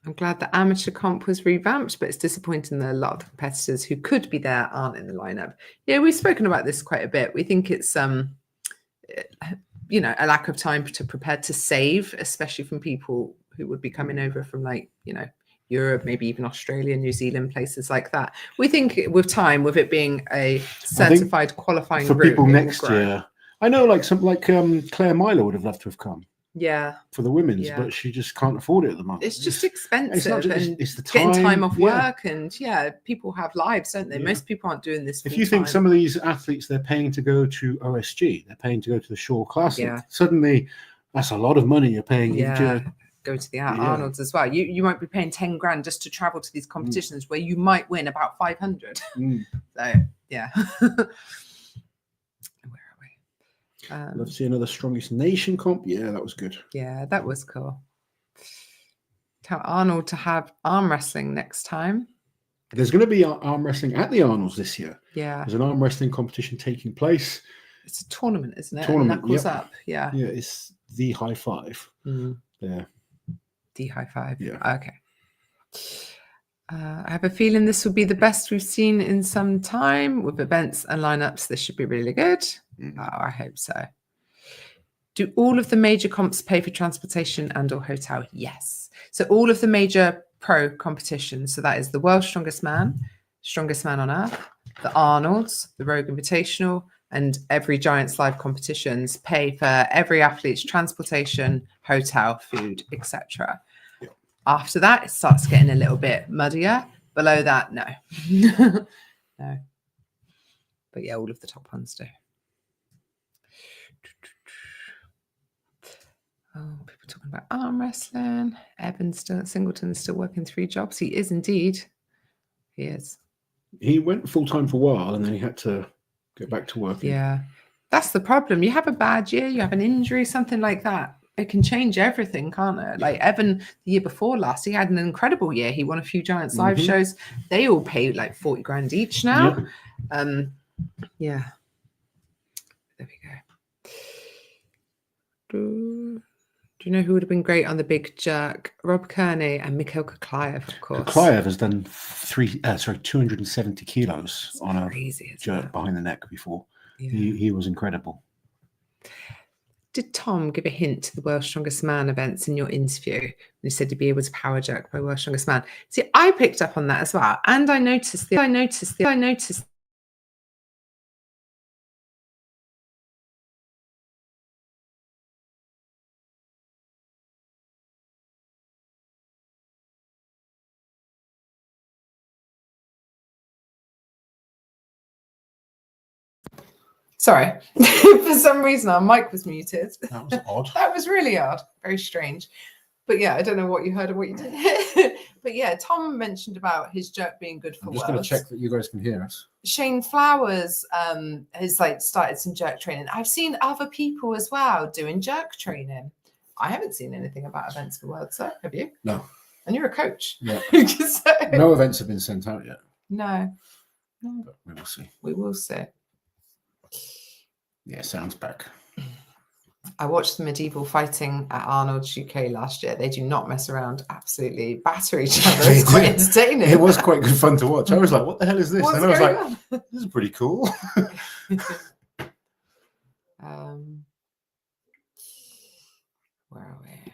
I'm glad the amateur comp was revamped, but it's disappointing that a lot of the competitors who could be there aren't in the lineup. Yeah, we've spoken about this quite a bit. We think it's, a lack of time to prepare to save, especially from people who would be coming over from Europe, maybe even Australia, New Zealand, places like that. We think with time, with it being a certified qualifying for route, people next year. I know Claire Myler would have loved to have come. Yeah. For the women's, but she just can't afford it at the moment. It's just expensive. It's the time. Getting time off work, and people have lives, don't they? Most people aren't doing this. If you think some of these athletes, they're paying to go to OSG, they're paying to go to the Shore Classic. Yeah. Suddenly, that's a lot of money you're paying. Go to the Arnold's as well. You might be paying 10 grand just to travel to these competitions where you might win about 500. So yeah. Love to see another Strongest Nation comp. Yeah, that was good. Yeah, that was cool. Tell Arnold to have arm wrestling next time. There's going to be arm wrestling at the Arnold's this year. Yeah. There's an arm wrestling competition taking place. It's a tournament, isn't it? Tournament, Knuckles up. Yeah. Yeah, it's the high five. Yeah. The high five. Yeah. Okay. I have a feeling this will be the best we've seen in some time with events and lineups. This should be really good. I hope so. Do all of the major comps pay for transportation and or hotel? Yes. So all of the major pro competitions. So that is the World's Strongest Man on Earth, the Arnold's, the Rogue Invitational, and every Giants live competitions pay for every athlete's transportation, hotel, food, etc. Yeah. After that, it starts getting a little bit muddier. Below that, no. No. But yeah, all of the top ones do. Oh, people talking about arm wrestling. Singleton is still working 3 jobs. He is indeed. He is. He went full time for a while and then he had to get back to working. Yeah. That's the problem. You have a bad year, you have an injury, something like that. It can change everything, can't it? Like Evan, the year before last, he had an incredible year. He won a few Giants live shows. They all pay like 40 grand each now. Yeah. There we go. Do you know who would have been great on the big jerk? Rob Kearney and Mikhail Koklayev, of course. Koklayev has done 270 kilos That's on crazy, a jerk behind the neck before. Yeah. He was incredible. Did Tom give a hint to the World's Strongest Man events in your interview when you said you'd be able to power jerk by World's Strongest Man? See, I picked up on that as well. And I noticed. Sorry, for some reason our mic was muted. That was odd. That was really odd. Very strange. But yeah, I don't know what you heard or what you did. But yeah, Tom mentioned about his jerk being good for I'm just going to check that you guys can hear us. Shane Flowers has like started some jerk training. I've seen other people as well doing jerk training. I haven't seen anything about events for World, sir. Have you? No. And you're a coach. Yeah. So, no events have been sent out yet. No. But we will see. We will see. Yeah, sounds back. I watched the medieval fighting at Arnold's UK last year. They do not mess around, absolutely batter each other. It's quite entertaining. It was quite good fun to watch. I was like, what the hell is this? What's and I was like, on? this is pretty cool. Where are we?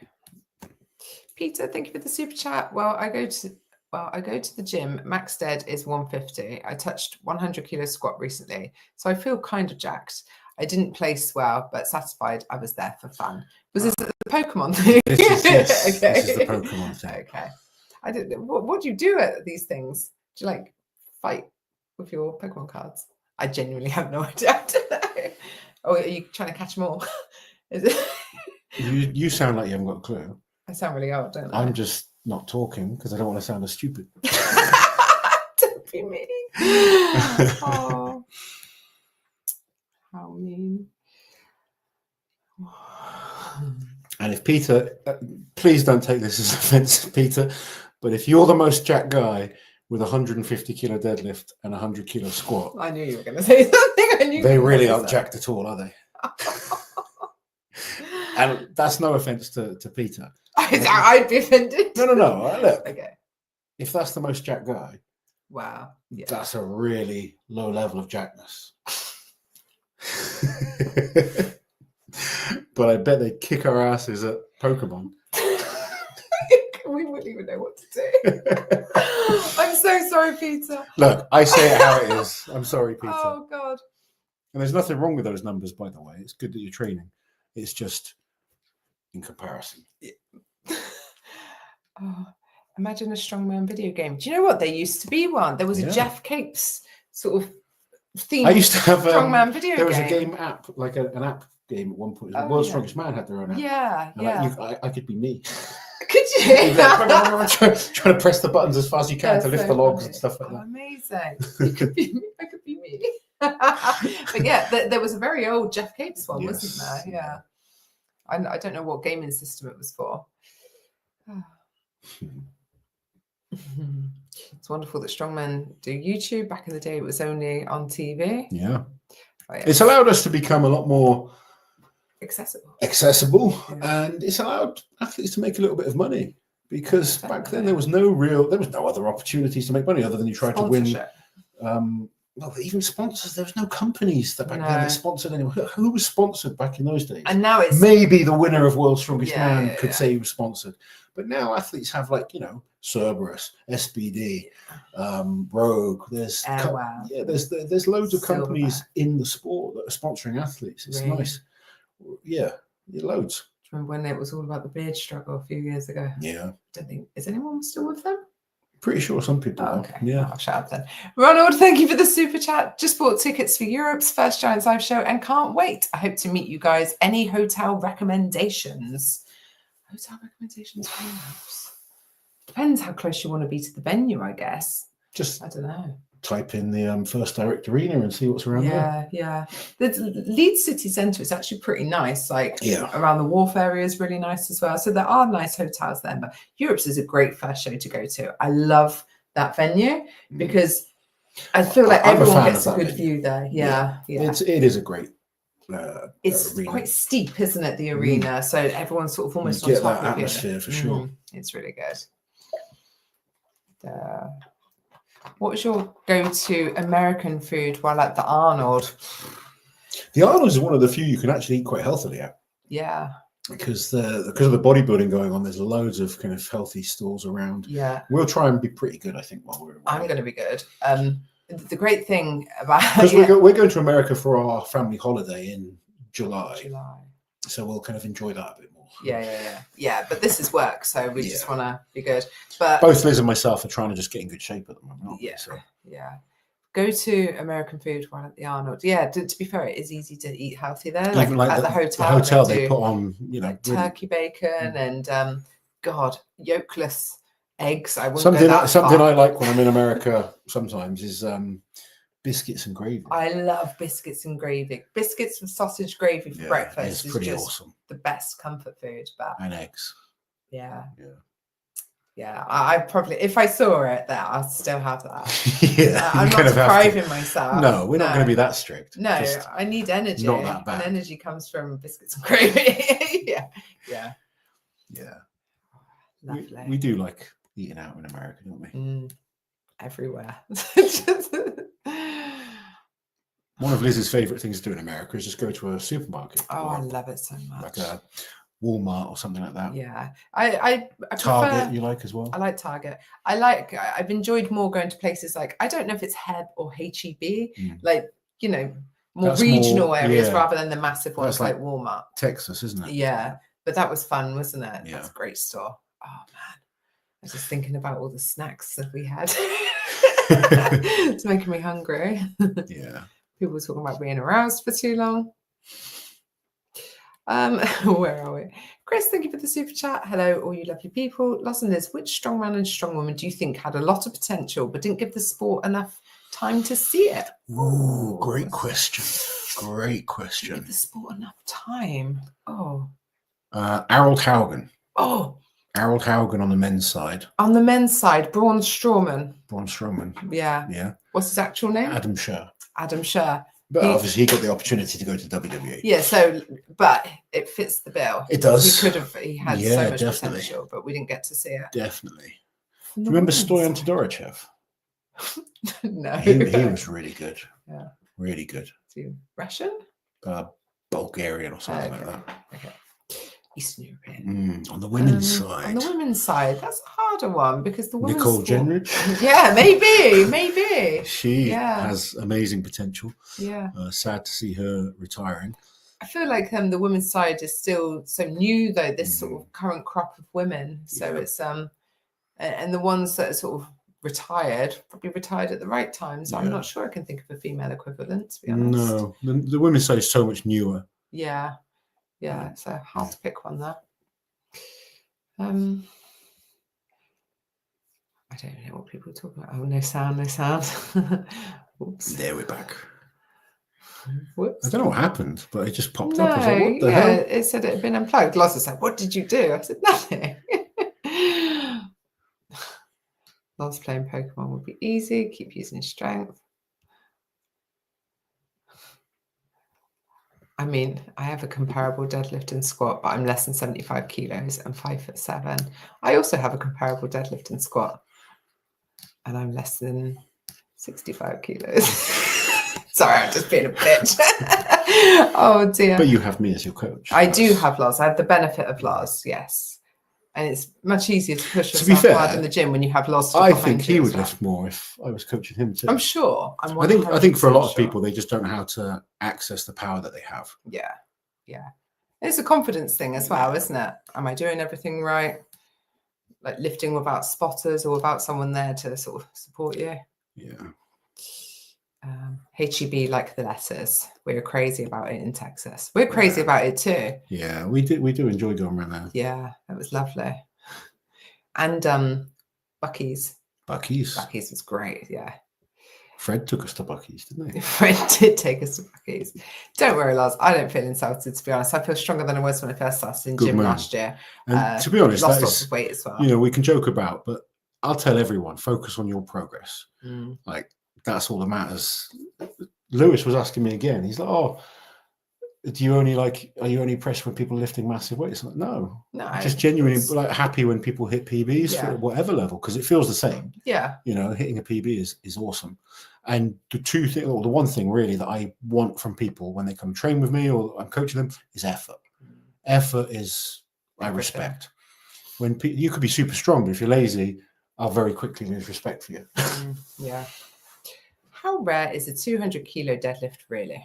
Peter, thank you for the super chat. Well, I go to the gym. Max dead is 150. I touched 100 kilo squat recently, so I feel kind of jacked. I didn't place well, but satisfied I was there for fun. Was this the Pokemon thing? Yes, okay. This is the Pokemon thing. Okay. I didn't. What do you do at these things? Do you like fight with your Pokemon cards? I genuinely have no idea. I don't know. Oh, are you trying to catch them all? Is it? You sound like you haven't got a clue. I sound really old, don't I? I'm just not talking because I don't want to sound as stupid. Don't be mean. Oh, how mean. And if Peter, please don't take this as offensive, Peter, but if you're the most jacked guy with 150 kilo deadlift and 100 kilo squat, I knew you were going to say something. They really aren't jacked at all, are they? And that's no offense to Peter. I'd be offended. No. Look, okay. If that's the most jacked guy, wow, yeah. That's a really low level of jackness. But I bet they kick our asses at Pokemon. We wouldn't even know what to do. I'm so sorry, Peter. Look, I say it how it is. I'm sorry, Peter. Oh, God. And there's nothing wrong with those numbers, by the way. It's good that you're training. It's just in comparison. Oh, imagine a strongman video game. Do you know what? There used to be one. There was a Jeff Capes sort of theme. I used to have strongman video game. There was a game app, like an app game at one point. The World's Strongest Man had their own app. Yeah, and I could be me. Could you? trying to press the buttons as fast as you can to lift the logs and stuff like that. Amazing. You could be me. I could be me. But yeah, there was a very old Jeff Capes one, wasn't there? Yeah. I don't know what gaming system it was for. It's wonderful that strongmen do YouTube. Back in the day, it was only on TV. Yeah. It's allowed us to become a lot more accessible, and it's allowed athletes to make a little bit of money, because back then there was no other opportunities to make money other than you tried to win well, even sponsors. There was no companies that back then No. that sponsored anyone. Who was sponsored back in those days? And now it's Maybe the winner of World's Strongest Yeah, Man yeah, could yeah. say he was sponsored. But now athletes have, like, you know, Cerberus, SBD, Rogue. There's Airwell. there's loads of companies Silverback. in the sport that are sponsoring athletes. It's Really? nice. Yeah, loads. Do you remember when it was all about the beard struggle a few years ago? Yeah, Don't think is anyone still with them? pretty sure some people Oh, are. okay. Yeah. I'll shut up then. Ronald, thank you for the super chat. Just bought tickets for Europe's first Giants live show and can't wait. I hope to meet you guys. Any hotel recommendations? Hotel recommendations for Europe's? Depends how close you want to be to the venue, I guess. Just I don't know. type in the First Direct Arena and see what's around there. Yeah. The Leeds City Centre is actually pretty nice. Like around the Wharf area is really nice as well. So there are nice hotels there. But Europe's is a great first show to go to. I love that venue because I feel like everyone gets a good view there. Yeah. It is a great. It's arena. quite steep, isn't it? The arena, so everyone's sort of almost on get top that of atmosphere for sure. It's really good. What was your go-to American food while at the Arnold? The Arnold's is one of the few you can actually eat quite healthily at. Yeah. Because of the bodybuilding going on, there's loads of kind of healthy stalls around. Yeah. We'll try and be pretty good, I think, while we're away. I'm going to be good. The great thing about because we're going to America for our family holiday in July. So we'll kind of enjoy that a bit more. Yeah. But this is work, so we just want to be good. But both Liz and myself are trying to just get in good shape at the moment. Yeah. Go to American food while at the Arnold. Yeah, to be fair, it is easy to eat healthy there. Even like at the hotel. The hotel they put on, you know, like turkey bacon and yolkless eggs. I wouldn't something go that far. I like when I'm in America sometimes is biscuits and gravy. I love biscuits and gravy. Biscuits with sausage gravy for breakfast is just awesome. The best comfort food. And eggs. Yeah, I probably, if I saw it there, I'd still have that. I'm not depriving myself. No, we're not going to be that strict. No, I need energy. Not that bad. And energy comes from biscuits and gravy. Yeah. Lovely. We do like eating out in America, don't we? Everywhere. One of Liz's favourite things to do in America is just go to a supermarket. Oh, I love it so much. Like a Walmart or something like that. Yeah, I Target you like as well? I like Target. I've enjoyed more going to places like, I don't know if it's HEB or HEB, like, you know, more regional areas rather than the massive ones like Walmart. Texas, isn't it? Yeah, but that was fun, wasn't it? Yeah. That's a great store. Oh man, I was just thinking about all the snacks that we had. It's making me hungry. Yeah. People were talking about being aroused for too long. Where are we? Chris, thank you for the super chat. Hello, all you lovely people. Loz and Liz, which strongman and strongwoman do you think had a lot of potential but didn't give the sport enough time to see it? Ooh, great question. Great question. Give the sport enough time. Harold Haugen. Harold Haugen on the men's side. On the men's side, Braun Strowman. Yeah. What's his actual name? Adam Scher. But obviously he got the opportunity to go to WWE. Yeah, but it fits the bill. It does. He had so much potential, but we didn't get to see it. Definitely. Do you remember Stoyan Todorovic? No. He was really good. Yeah. Really good. Is he Russian? Bulgarian or something like that. Okay. Eastern European. On the women's side. On the women's side, that's a harder one because the women's Nicole Jenrich. Yeah, maybe. She has amazing potential. Yeah. Sad to see her retiring. I feel like the women's side is still so new though, this sort of current crop of women. So it's and the ones that are sort of probably retired at the right time. So I'm not sure I can think of a female equivalent, to be honest. No, the women's side is so much newer. Yeah, so hard to pick one there. I don't know what people are talking about. Oh, no sound. Whoops. There we're back. Whoops. I don't know what happened, but it just popped up. I was like, what the hell? It said it had been unplugged. Loz was like, what did you do? I said, nothing. Loz playing Pokemon would be easy. Keep using his strength. I mean, I have a comparable deadlift and squat, but I'm less than 75 kilos and 5'7". I also have a comparable deadlift and squat, and I'm less than 65 kilos. Sorry, I'm just being a bitch. Oh dear. But you have me as your coach. I do have Loz. I have the benefit of Loz, yes. And it's much easier to push To be yourself fair, hard in the gym when you have Loz. I think he would lift more if I was coaching him too. I'm sure. I think for a lot of people, they just don't know how to access the power that they have. Yeah. Yeah. It's a confidence thing as well, isn't it? Am I doing everything right? Like lifting without spotters or without someone there to sort of support you. Yeah. HEB, like the letters. We're crazy about it in Texas. We're crazy about it too. Yeah, we do enjoy going around there. Yeah, that was lovely. And Bucky's. Bucky's was great. Yeah. Fred took us to Bucky's, didn't he? Fred did take us to Bucky's. Don't worry, Loz. I don't feel insulted, to be honest. I feel stronger than I was when I first started in gym last year. And to be honest, lost lots of weight as well. You know, we can joke about, but I'll tell everyone, focus on your progress. Like, that's all that matters. Lewis was asking me again. He's like, "Oh, are you only impressed when people are lifting massive weights?" Like, no, I'm just genuinely like happy when people hit PBs at whatever level, because it feels the same. Yeah, you know, hitting a PB is awesome. And the one thing really that I want from people when they come train with me or I'm coaching them is effort. Effort is I respect. When you could be super strong, but if you're lazy, I'll very quickly lose respect for you. Yeah. How rare is a 200 kilo deadlift really?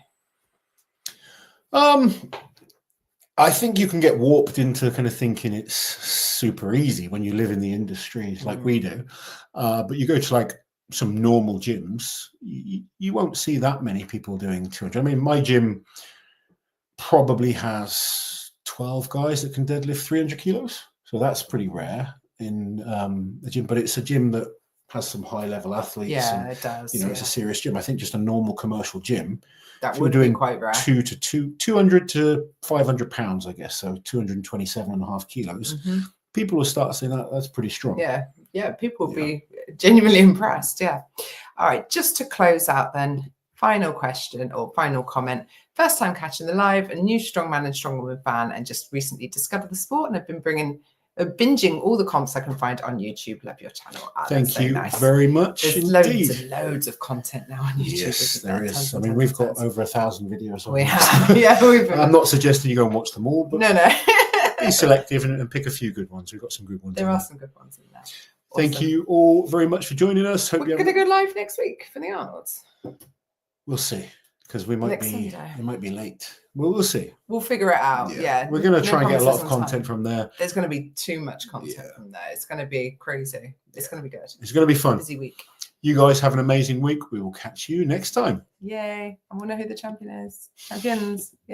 I think you can get warped into kind of thinking it's super easy when you live in the industry like we do. But you go to like some normal gyms, you won't see that many people doing 200. I mean, my gym probably has 12 guys that can deadlift 300 kilos. So that's pretty rare in the gym, but it's a gym that has some high level athletes. Yeah, and, it does. You know, it's a serious gym. I think just a normal commercial gym, that would be quite rare. 200 to 500 pounds, I guess. So 227.5 kilos. People will start saying that's pretty strong. Yeah. Yeah. People will be genuinely impressed. Yeah. All right. Just to close out then, final question or final comment. First time catching the live, a new Strongman and Strongwoman fan, and just recently discovered the sport, and I've been binging all the comps I can find on YouTube. Love your channel. Thank you very much. There's loads and loads of content now on YouTube. Yes, there is. I mean, we've got over 1,000 videos. We have. Yeah, I'm not suggesting you go and watch them all, but no. Be selective and pick a few good ones. We've got some good ones. There are some good ones in there. Awesome. Thank you all very much for joining us. We're going to go live next week for the Arnolds. We'll see, because we might be late. Well, we'll see. We'll figure it out. Yeah. We're going to try and get a lot of content from there. There's going to be too much content from there. It's going to be crazy. It's going to be good. It's going to be fun. Busy week. You guys have an amazing week. We will catch you next time. Yay. I want to know who the champion is. Champions. Yeah.